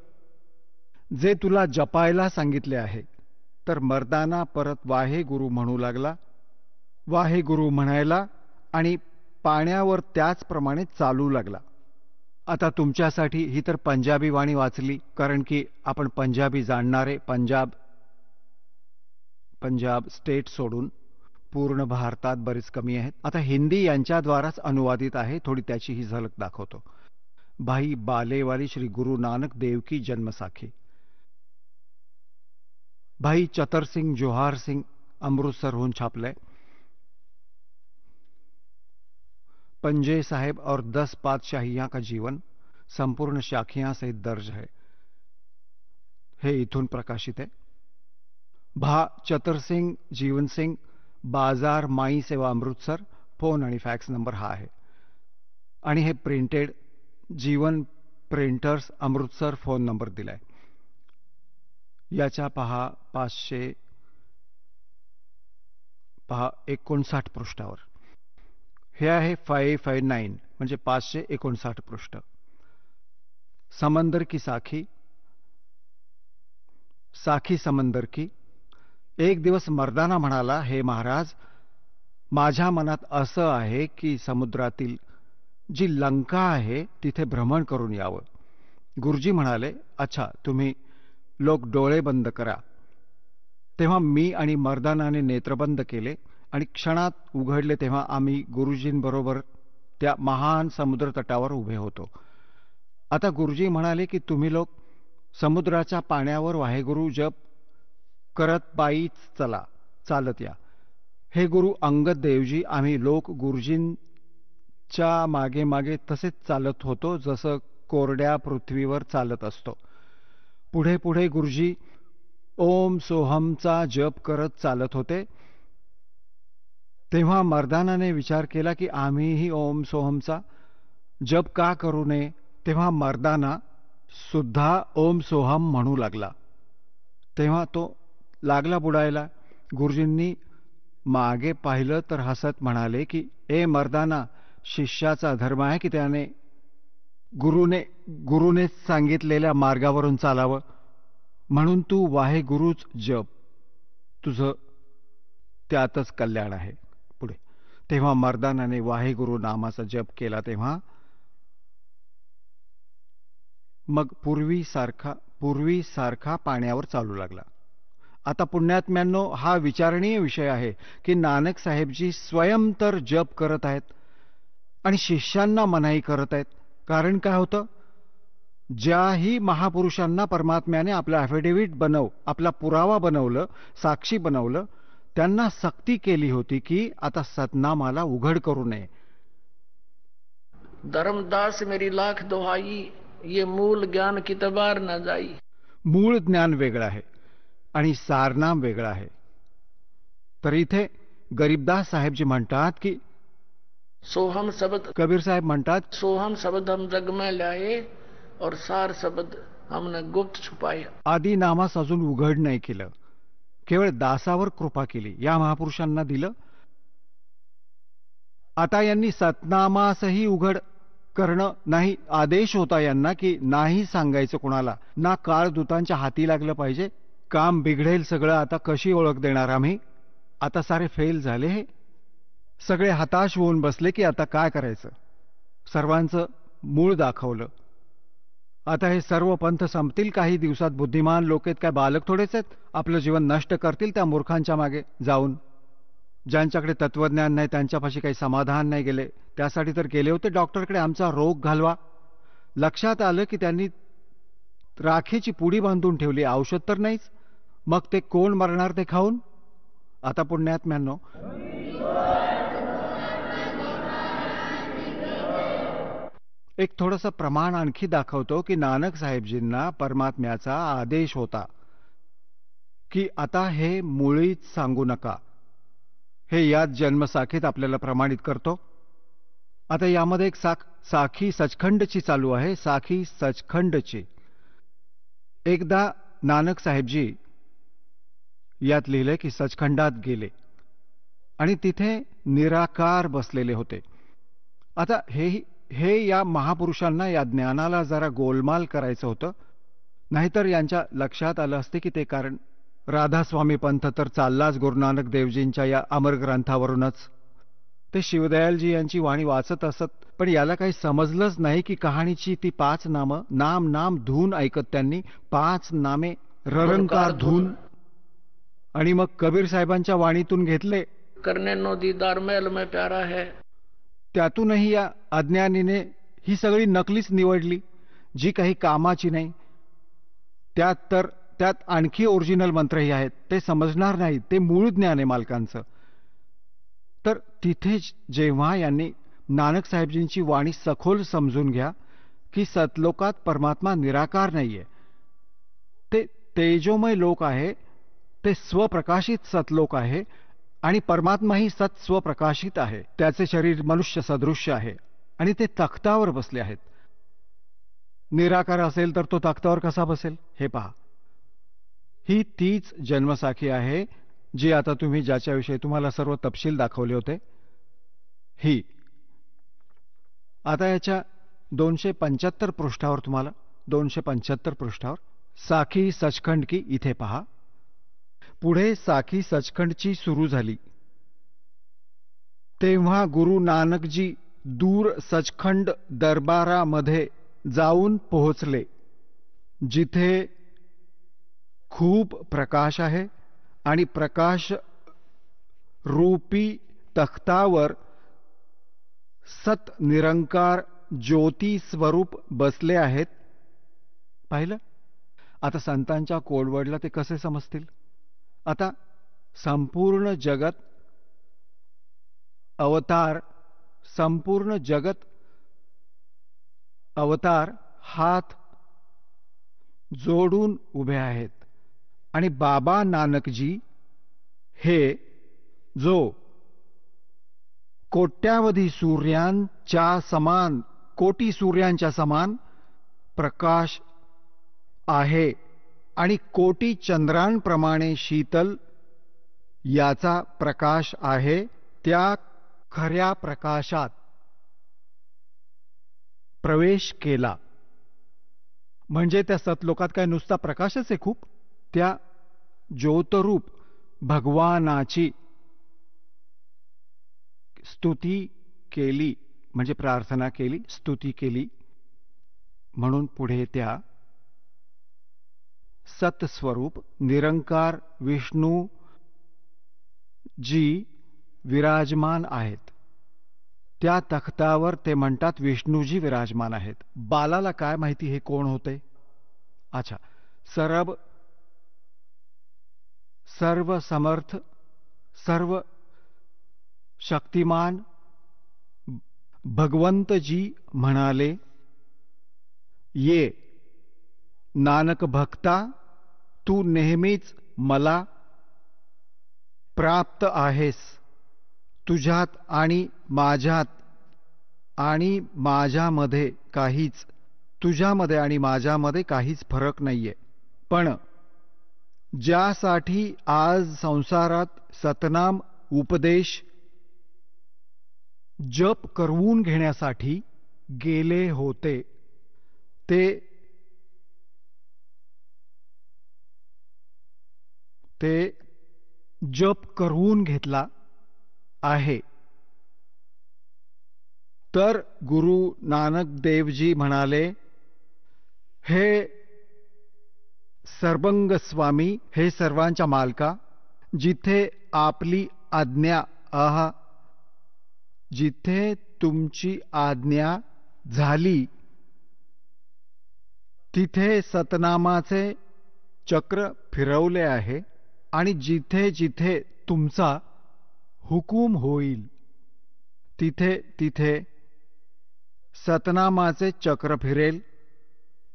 जे तुला जपायला सांगितले आहे. तर मर्दाना परत वाहे गुरु म्हणू लागला. वाहे गुरु म्हणायला आणि पाण्यावर त्याचप्रमाणे चालू लागला. आता तुमच्यासाठी ही तर पंजाबी वाणी वाचली, कारण की आपण पंजाबी जाणणारे पंजाब स्टेट सोडून पूर्ण भारतात बरेच कमी आहेत. आता हिंदी यांच्याद्वाराच अनुवादित आहे, थोडी त्याची ही झलक दाखवतो. भाई बालेवाली श्री गुरु नानक देव की जन्मसाखी. भाई चतर सिंह जोहार सिंह अमृतसरहून छापलंय. पंजे साहेब और 10 पातशाहियां का जीवन संपूर्ण शाखियां सहित दर्ज है. हे इथून प्रकाशित आहे. भा चतर सिंह जीवन सिंह, बाजार माई सेवा अमृतसर. फोन आणि फॅक्स नंबर हा आहे. आणि हे प्रिंटेड जीवन प्रिंटर्स अमृतसर, फोन नंबर दिलाय. याच्या पहा 559 पृष्ठावर. हे आहे 559 म्हणजे 559 पृष्ठ. समंदर की साखी. साखी समंदर की. एक दिवस मर्दाना म्हणाला, हे महाराज, माझ्या मनात असं आहे की समुद्रातील जी लंका आहे तिथे भ्रमण करून यावं. गुरुजी म्हणाले, अच्छा, तुम्ही लोक डोळे बंद करा. तेव्हा मी आणि मर्दानाने नेत्रबंद केले आणि क्षणात उघडले. तेव्हा आम्ही गुरुजींबरोबर त्या महान समुद्र तटावर उभे होतो. आता गुरुजी म्हणाले की तुम्ही लोक समुद्राच्या पाण्यावर वाहेगुरु जप करत पायीच चालत या. हे गुरु अंगद देवजी, आम्ही लोक गुरुजींच्या मागे मागे तसेच चालत होतो जसं कोरड्या पृथ्वीवर चालत असतो. पुढे पुढे गुरुजी ओम सोहमचा जप करत चालत होते. तेव्हा मर्दानाने विचार केला की आम्हीही ओम सोहमचा जप का करू नये. तेव्हा मर्दाना सुद्धा ओम सोहम म्हणू लागला. तेव्हा तो लागला बुडायला. गुरुजींनी मागे पाहिलं तर हसत म्हणाले की ए मर्दाना, शिष्याचा धर्म आहे की त्याने गुरुने सांगितलेल्या मार्गावरून चालावं. म्हणून तू वाहे गुरुच जप, तुझं त्यातच कल्याण आहे. पुढे तेव्हा मर्दानाने वाहेगुरु नामाचा जप केला तेव्हा मग पूर्वीसारखा पाण्यावर चालू लागला. आता पुण्यात्म्यांनो, हा विचारणीय विषय आहे की नानक साहेबजी स्वयं तर जप करत आहेत आणि शिष्यांना मनाई करत आहेत. कारण काय होतं, ज्याही महापुरुषांना परमात्म्याने आपलं ॲफिडेव्हिट आपला पुरावा बनवलं, साक्षी बनवलं, त्यांना सक्ती केली होती की आता सतनामाला उघड करू नये. धर्मदास मेरी लाख दोहाई, ये मूल ज्ञान की तबार न जाई. मूळ ज्ञान वेगळं आहे आणि सारनाम वेगळं आहे. तर इथे गरीबदास साहेबजी म्हणतात की सोहम शब्द, कबीर साहेब म्हणतात सोहम शब्द हम जग में लाए और सार शब्द हमने गुप्त छुपाए. आदी नामास अजून उघड नाही केलं, केवळ दासावर कृपा केली, या महापुरुषांना दिलं. आता यांनी सतनामासही उघड करणं नाही आदेश होता यांना की नाही सांगायचं कोणाला, ना काळदूतांच्या हाती लागलं पाहिजे. काम बिघडेल सगळं, आता कशी ओळख देणार आम्ही. आता सारे फेल झाले, हे सगळे हताश होऊन बसले की आता काय करायचं. सर्वांचं मूळ दाखवलं. आता हे सर्व पंथ संपतील काही दिवसात. बुद्धिमान लोक आहेत, काय बालक थोडेच आहेत, आपलं जीवन नष्ट करतील त्या मूर्खांच्या मागे जाऊन. ज्यांच्याकडे तत्वज्ञान नाही त्यांच्यापाशी काही समाधान नाही गेले, त्यासाठी तर गेले होते डॉक्टरकडे आमचा रोग घालवा. लक्षात आलं की त्यांनी राखेची पुडी बांधून ठेवली, औषध तर नाहीच. मग ते कोण मरणार ते खाऊन. आता पुण्यात्म्यांनो, एक थोडंसं प्रमाण आणखी दाखवतो की नानक साहेबजींना परमात्म्याचा आदेश होता की आता हे मुळीच सांगू नका. हे याच जन्मसाखीत आपल्याला प्रमाणित करतो. आता यामध्ये एक साखी सचखंडची चालू आहे, साखी सचखंडची. एकदा नानक साहेबजी यात लिहिले की सचखंडात गेले आणि तिथे निराकार बसलेले होते. आता हे या महापुरुषांना या ज्ञानाला जरा गोलमाल करायचं होतं, नाहीतर यांच्या लक्षात आलं असते की ते कारण राधास्वामी पंथ तर चाललाच गुरुनानक देवजींच्या या अमर ग्रंथावरूनच. ते शिवदयालजी यांची वाणी वाचत असत, पण याला काही समजलंच नाही की कहाणीची ती 5 नामं, नाम नाम धून ऐकत त्यांनी 5 नामे ररंकार धून आणि मग कबीर साहेबांच्या वाणीतून घेतले. करने नो दीदार मैल में प्यारा है. त्यातूनही या अज्ञानीने ही सगळी नकलीच निवडली, जी काही कामाची नाही. त्यात आणखी ओरिजिनल मंत्रही आहेत, ते समजणार नाहीत, ते मूळ ज्ञान आहे मालकांचं. तर तिथे जेव्हा यांनी नानक साहेबजींची वाणी सखोल समजून घ्या की सतलोकात परमात्मा निराकार नाहीये, ते तेजोमय लोक आहे, ते स्वप्रकाशित सतलोक आहे आणि परमात्माही सत स्वप्रकाशित आहे. त्याचे शरीर मनुष्य सदृश्य आहे आणि ते तख्तावर बसले आहेत. निराकार असेल तर तो तख्तावर कसा बसेल हे पहा. ही तीच जन्मसाखी आहे जी आता तुम्ही ज्याच्याविषयी तुम्हाला सर्व तपशील दाखवले होते. ही आता याच्या 275 पृष्ठावर, तुम्हाला 275 पृष्ठावर साखी सचखंड की इथे पहा. पुढे साखी सचखंडची सुरू झाली तेव्हा गुरु नानकजी दूर सचखंड दरबारामध्ये जाऊन पोहोचले, जिथे खूप प्रकाश आहे आणि प्रकाश रूपी तख्तावर सत निरंकार ज्योती स्वरूप बसले आहेत. पाहिलं. आता संतांच्या कोडवर्डला ते कसे समजतील. आता संपूर्ण जगत अवतार, संपूर्ण जगत अवतार हात जोडून उभे आहेत आणि बाबा नानकजी हे जो कोट्यावधी सूर्यांच्या समान, कोटी सूर्यांच्या समान प्रकाश आहे आणि कोटी चंद्रांप्रमाणे शीतल याचा प्रकाश आहे, त्या खऱ्या प्रकाशात प्रवेश केला. म्हणजे त्या सतलोकात काय नुसता प्रकाशच आहे खूप, त्या ज्योतरूप भगवानाची स्तुती केली म्हणजे प्रार्थना केली, स्तुती केली, म्हणून पुढे त्या सत्स्वरूप निरंकार विष्णू जी विराजमान आहेत. त्या तख्तावर ते म्हणतात विष्णूजी विराजमान आहेत. बालाला काय माहिती हे कोण होते? अच्छा, सर्व समर्थ, सर्व शक्तिमान भगवंत जी म्हणाले, ये नानक भक्ता, तू नेहमीच मला प्राप्त आहेस. तुझ्यात आणि माझ्यात आणि माझ्यामध्ये काहीच, तुझ्यामध्ये आणि माझ्यामध्ये काहीच फरक नाहीये. पण ज्यासाठी आज संसारात सतनाम उपदेश जप करवून घेण्यासाठी गेले होते, ते जप करवून घेतला आहे. तर गुरु नानक देवजी म्हणाले, हे सर्वंग स्वामी, हे सर्वांच्या मालका, जिथे आपली आज्ञा जिथे तुमची आज्ञा झाली तिथे सतनामाचे चक्र फिरवले आहे, आणि जिथे जिथे तुमचा हुकूम होईल तिथे तिथे सतनामाचे चक्र फिरेल.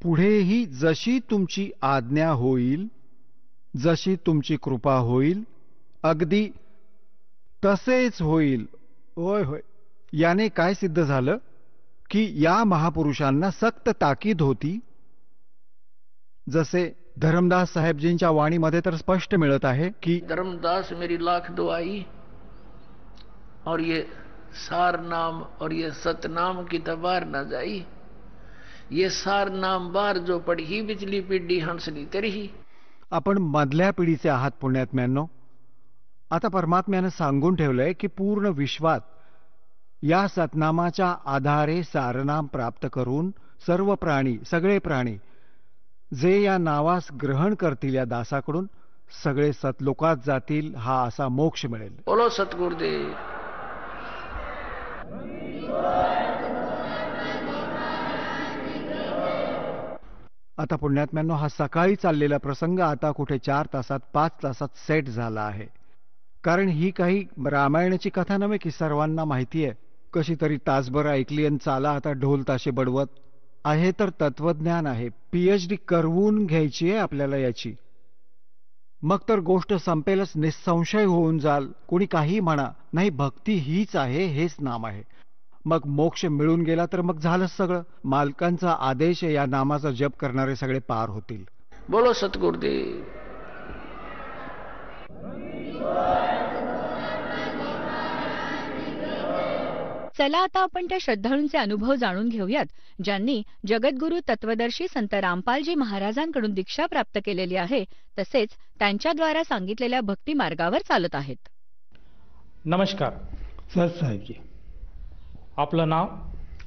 पुढेही जशी तुमची आज्ञा होईल, जशी तुमची कृपा होईल, अगदी तसेच होईल. होय होय. याने काय सिद्ध झालं की या महापुरुषांना सक्त ताकीद होती. जसे धर्मदास साहेबजींच्या वाणीमध्ये तर स्पष्ट मिळत आहे की धर्मदास मेरी लाख दुआई, और ये सार नाम और ये सतनाम की तबार न जाई. ये सार नाम बार जो पढ़ी बिचली पिढी हंसली तरीही. आपण मधल्या पिढीचे आहात पुण्यात्म्यांनो. आता परमात्म्यानं सांगून ठेवलंय की पूर्ण विश्वात या सतनामाच्या आधारे सारनाम प्राप्त करून सर्व प्राणी, सगळे प्राणी जे या नावास ग्रहण करतील या दासाकडून सगळे सतलोकात जातील. हा असा मोक्ष मिळेल. बोलो सतगुरुदेव. आता पुण्यात्म्यांनो, हा सकाळी चाललेला प्रसंग आता कुठे 4 तासात 5 तासात सेट झाला आहे. कारण ही काही रामायणाची कथा नव्हे की सर्वांना माहिती आहे. कशी तरी तासभर ऐकली आणि चाला आता ढोल ताशे बडवत आहे. तर तत्वज्ञान आहे. PhD करवून घ्यायची आहे आपल्याला याची. मग तर गोष्ट संपेलच, निसंशय होऊन जाल. कोणी काही म्हणा, नाही भक्ती हीच आहे, हेच नाम आहे. मग मोक्ष मिळून गेला तर मग झालंच सगळं. मालकांचा आदेश या नामाचा जप करणारे सगळे पार होतील. बोलो सतगुरुदेव. चला आता आपण त्या श्रद्धाळूंचे अनुभव जाणून घेऊयात, ज्यांनी जगद्गुरू तत्वदर्शी संत रामपालजी महाराजांकडून दीक्षा प्राप्त केलेली आहे, तसेच त्यांच्याद्वारा सांगितलेल्या भक्ती मार्गावर चालत आहेत. नमस्कार. सत साहेबजी. आपलं नाव?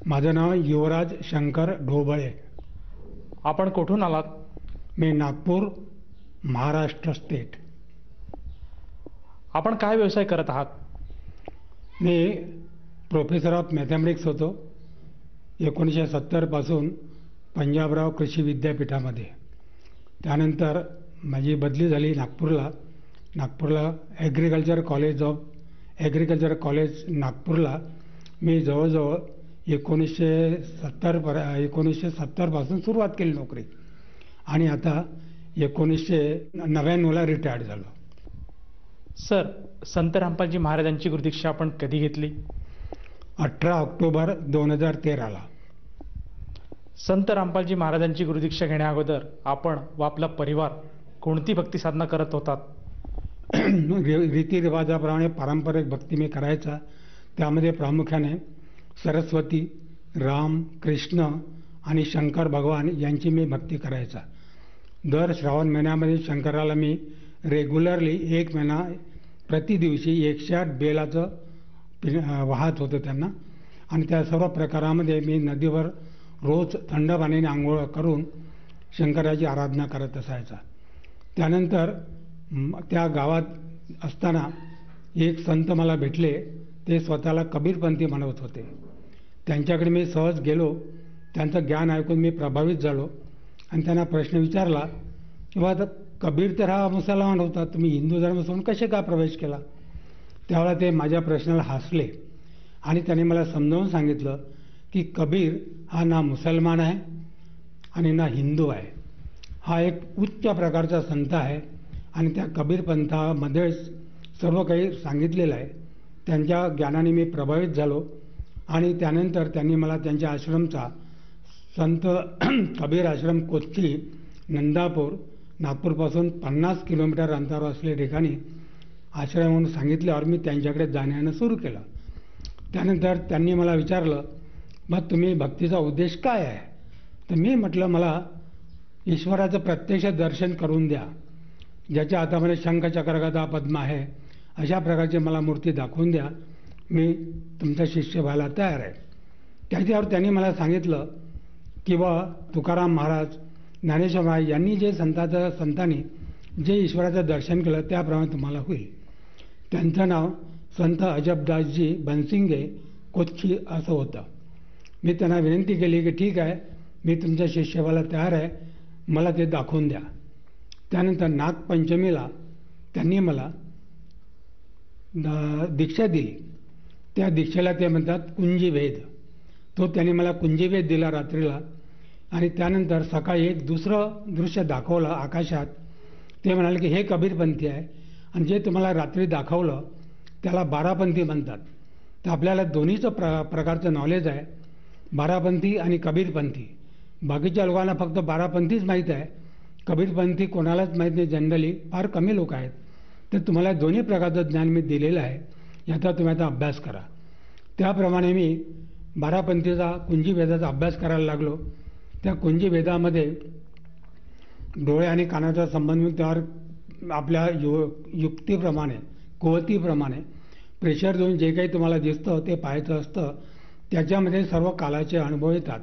माझं नाव युवराज शंकर ढोबळे. आपण कुठून आलात? मी नागपूर, महाराष्ट्र स्टेट. आपण काय व्यवसाय करत आहात? मी प्रोफेसर ऑफ मॅथमॅटिक्स होतो 1970 पासून पंजाबराव कृषी विद्यापीठामध्ये. त्यानंतर माझी बदली झाली नागपूरला ॲग्रिकल्चर कॉलेज नागपूरला. मी जवळजवळ 1970 पासून सुरुवात केली नोकरी, आणि आता 1999ला रिटायर्ड झालो. सर, संत रामपालजी महाराजांची गुरुदीक्षा आपण कधी घेतली? 18 ऑक्टोबर 2013ला. संत रामपालजी महाराजांची गुरुदीक्षा घेण्या अगोदर आपण व आपला परिवार कोणती भक्ती साधना करत होतात? रीतिरिवाजाप्रमाणे पारंपरिक भक्ती मी करायचा. त्यामध्ये प्रामुख्याने सरस्वती, राम, कृष्ण आणि शंकर भगवान यांची मी भक्ती करायचा. दर श्रावण महिन्यामध्ये शंकराला मी रेग्युलरली 1 महिना प्रति दिवशी 108 बेलाचं वाहत होतं त्यांना. आणि त्या सर्व प्रकारामध्ये मी नदीवर रोज थंड पाण्याने आंघोळ करून शंकराची आराधना करत असायचा. त्यानंतर त्या गावात असताना एक संत मला भेटले. ते स्वतःला कबीरपंथी म्हणत होते. त्यांच्याकडे मी सहज गेलो. त्यांचं ज्ञान ऐकून मी प्रभावित झालो आणि त्यांना प्रश्न विचारला की बा आता कबीर तर हा मुसलमान होता, तुम्ही हिंदू धर्म सोडून कसे का प्रवेश केला? त्यावेळेला ते माझ्या प्रश्नाला हसले आणि त्यांनी मला समजावून सांगितलं की कबीर हा ना मुसलमान आहे आणि ना हिंदू आहे. हा एक उच्च प्रकारचा संत आहे आणि त्या कबीर पंथामध्ये सर्व काही सांगितलेलं आहे. त्यांच्या ज्ञानाने मी प्रभावित झालो आणि त्यानंतर त्यांनी मला त्यांच्या आश्रमचा संत कबीर आश्रम कोच्ची नंदापूर नागपूरपासून 50 किलोमीटर अंतरावर असलेल्या ठिकाणी आश्रम म्हणून सांगितल्यावर मी त्यांच्याकडे जाण्यानं सुरू केलं. त्यानंतर त्यांनी मला विचारलं मग तुम्ही भक्तीचा उद्देश काय आहे? तर मी म्हटलं मला ईश्वराचं प्रत्यक्ष दर्शन करून द्या. ज्याच्या हातामध्ये शंख चक्र गदा पद्म आहे अशा प्रकारची मला मूर्ती दाखवून द्या, मी तुमचा शिष्य व्हायला तयार आहे. त्याच्यावर त्यांनी मला सांगितलं की बा तुकाराम महाराज, ज्ञानेश्वर महाराज यांनी जे संतांनी जे ईश्वराचं दर्शन केलं त्याप्रमाणे तुम्हाला होईल. त्यांचं नाव संत अजबदासजी बनसिंगे कोच्ची असं होतं. मी त्यांना विनंती केली की ठीक आहे, मी तुमच्या शिष्य व्हायला तयार आहे, मला ते दाखवून द्या. त्यानंतर नागपंचमीला त्यांनी मला दीक्षा दिली. त्या दीक्षेला ते म्हणतात कुंजीभेद. तो त्यांनी मला कुंजीभेद दिला रात्रीला. आणि त्यानंतर सकाळी एक दुसरं दृश्य दाखवलं आकाशात. ते म्हणाले की हे कबीरपंथी आहे आणि जे तुम्हाला रात्री दाखवलं त्याला बारापंथी म्हणतात. तर आपल्याला दोन्हीचं प्रकारचं नॉलेज आहे, बारापंथी आणि कबीरपंथी. बाकीच्या लोकांना फक्त बारापंथीच माहीत आहे, कबीरपंथी कोणालाच माहीत नाही. जनरली फार कमी लोक आहेत. तर तुम्हाला दोन्ही प्रकारचं ज्ञान मी दिलेलं आहे, याचा तुम्ही आता अभ्यास करा. त्याप्रमाणे मी बारापंथीचा कुंजीभेदाचा अभ्यास करायला लागलो. त्या कुंजीभेदामध्ये डोळे आणि कानाचा संबंध त्यावर आपल्या युक्तीप्रमाणे कुवतीप्रमाणे प्रेशर देऊन जे काही तुम्हाला दिसतं ते पाहायचं असतं. त्याच्यामध्ये सर्व कालाचे अनुभव येतात.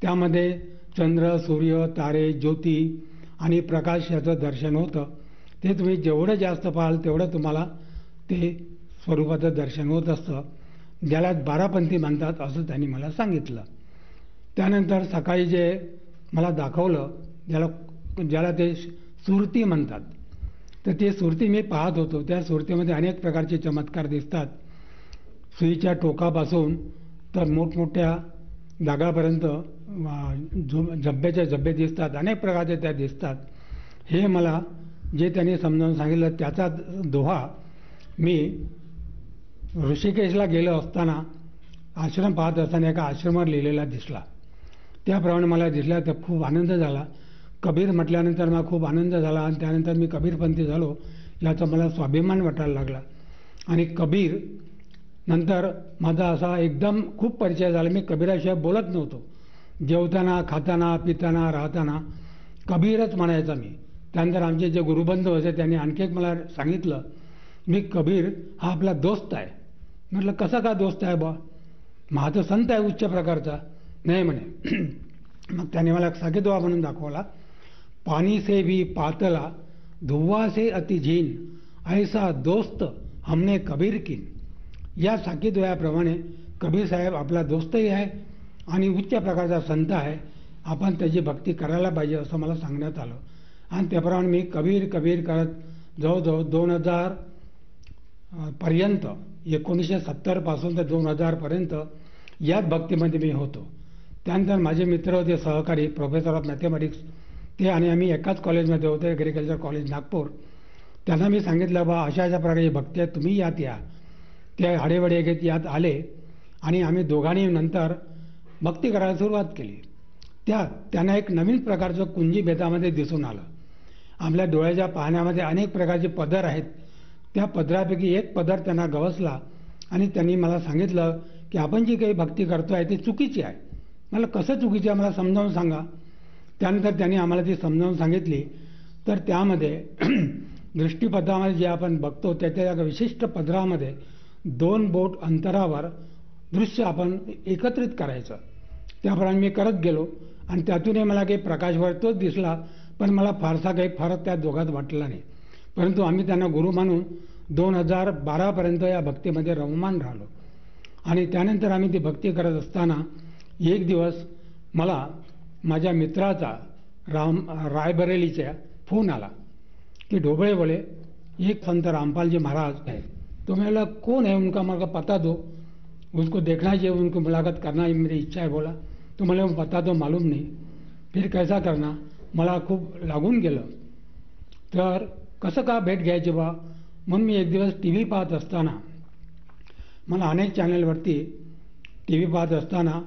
त्यामध्ये चंद्र, सूर्य, तारे, ज्योती आणि प्रकाश याचं दर्शन होतं. ते तुम्ही जेवढं जास्त पाहाल तेवढं तुम्हाला ते स्वरूपाचं दर्शन होत असतं, ज्याला बारापंथी म्हणतात असं त्यांनी मला सांगितलं. त्यानंतर सकाळी जे मला दाखवलं ज्याला ते सुरती म्हणतात, तर ते सुरती मी पाहत होतो. त्या सुरतीमध्ये अनेक प्रकारचे चमत्कार दिसतात. सुईच्या टोकापासून तर मोठमोठ्या जागापर्यंत झब्बे दिसतात. अनेक प्रकारचे त्या दिसतात. हे मला जे त्यांनी समजावून सांगितलं त्याचा दोहा मी ऋषिकेशला गेलो असताना आश्रम पाहत असताना एका आश्रमावर लिहिलेला दिसला. त्याप्रमाणे मला दिसला तर खूप आनंद झाला. कबीर म्हटल्यानंतर मला खूप आनंद झाला आणि त्यानंतर मी कबीरपंथी झालो याचा मला स्वाभिमान वाटायला लागला. आणि कबीर नंतर माझा असा एकदम खूप परिचय झाला. मी कबीराशिवाय बोलत नव्हतो. जेवताना, खाताना, पिताना, राहताना कबीरच म्हणायचा मी. त्यानंतर आमचे जे गुरुबंधू होते त्यांनी आणखी एक मला सांगितलं मी कबीर हा आपला दोस्त आहे. म्हटलं कसा का दोस्त आहे बा? हा तर संत आहे उच्च प्रकारचा. नाही म्हणे. मग त्याने मला साकेदोहा म्हणून दाखवला. पाणी से भी पातला धुवा से अति झीन ऐसा दोस्त हमने कबीर कीन. या साकेदोह्याप्रमाणे कबीर साहेब आपला दोस्तही आहे आणि उच्च प्रकारचा संत आहे. आपण त्याची भक्ती करायला पाहिजे असं मला सांगण्यात आलं. आणि त्याप्रमाणे मी कबीर करत जवळजवळ 2000 पर्यंत 1970 पासून तर 2000 पर्यंत याच भक्तीमध्ये मी होतो. त्यानंतर माझे मित्र होते सहकारी प्रोफेसर ऑफ मॅथमॅटिक्स, ते आणि आम्ही एकाच कॉलेजमध्ये होतो, ॲग्रिकल्चर कॉलेज नागपूर. त्यांना मी सांगितलं बा अशा प्रकारे भक्ती आहे, तुम्ही यात या. ते आडेवडे घेत यात आले आणि आम्ही दोघांनी नंतर भक्ती करायला सुरुवात केली. त्यांना एक नवीन प्रकारचं कुंजीभेदामध्ये दिसून आलं. आपल्या डोळ्याच्या पाहण्यामध्ये अनेक प्रकारचे पदर आहेत. त्या पदरापैकी एक पदर त्यांना गवसला आणि त्यांनी मला सांगितलं की आपण जी काही भक्ती करतो आहे ती चुकीची आहे. मला कसं चुकीची आहे मला समजावून सांगा. त्यानंतर त्यांनी आम्हाला ती समजावून सांगितली. तर त्यामध्ये दृष्टीपथामध्ये जे आपण बघतो त्याच्या एका विशिष्ट पदरामध्ये 2 बोट अंतरावर दृश्य आपण एकत्रित करायचं. त्याप्रमाणे मी करत गेलो आणि त्यातूनही मला काही प्रकाशवर तोच दिसला, पण मला फारसा काही फरक त्या दोघात वाटला नाही. परंतु आम्ही त्यांना गुरु मानून 2012पर्यंत या भक्तीमध्ये रममान राहिलो. आणि त्यानंतर आम्ही ती भक्ती करत असताना एक दिवस मला माझ्या मित्राचा रायबरेलीचा फोन आला कि ढोबळे बोले एक संत रामपाल जी महाराज है. तो मैं कौन है, उनका मेरे को पता दो, उसको देखना चाहिए, उनको मुलाकात करना मेरी इच्छा है बोला. तो मला पता तो मालूम नहीं, फिर कैसा करना. मला खूप लागून गेलं. तर कसं का भेट घ्यायची बा म्हणून मी एक दिवस टी व्ही पाहत असताना मला अनेक चॅनलवरती टी व्ही पाहत असताना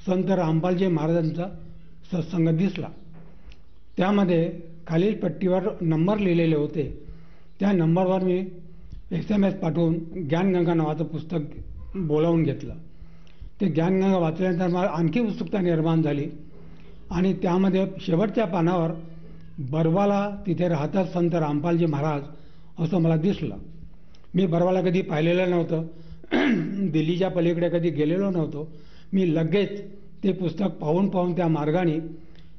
संत रामपालजी महाराजांचा सत्संग दिसला. त्यामध्ये खालील पट्टीवर नंबर लिहिलेले होते. त्या नंबरवर मी SMS पाठवून ज्ञानगंगा नावाचं पुस्तक बोलावून घेतलं. ते ज्ञानगंगा वाचल्यानंतर मला आणखी उत्सुकता निर्माण झाली आणि त्यामध्ये शेवटच्या पानावर बरवाला तिथे राहतात संत रामपालजी महाराज असं मला दिसलं. मी बरवाला कधी पाहिलेलं नव्हतं, दिल्लीच्या पलीकडे कधी गेलेलो नव्हतो. मी लगेच ते पुस्तक पाहून त्या मार्गाने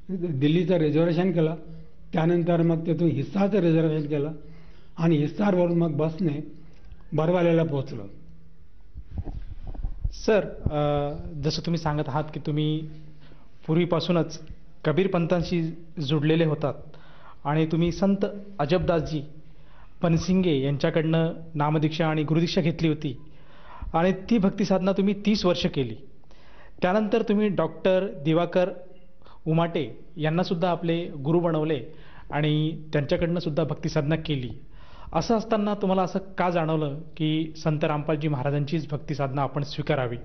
दिल्लीचं रिझर्वेशन केलं. त्यानंतर मग तिथून हिसारचं रिझर्वेशन केलं आणि हिसारवरून मग बसने बरवाल्याला पोहोचलो. सर, जसं तुम्ही सांगत आहात की तुम्ही पूर्वीपासूनच कबीर पंथांशी जुडलेले होतात आणि तुम्ही संत अजबदासजी पनसिंगे यांच्याकडनं नामदीक्षा आणि गुरुदीक्षा घेतली होती आणि ती भक्ती साधना तुम्ही 30 वर्ष केली. त्यानंतर तुम्ही डॉक्टर दिवाकर उमाटे यांना सुद्धा आपले गुरु बनवले आणि त्यांच्याकडनं सुद्धा भक्ती साधना केली. असं असताना तुम्हाला असं का जाणवलं की संत रामपालजी महाराजांचीच भक्ती साधना आपण स्वीकारावी?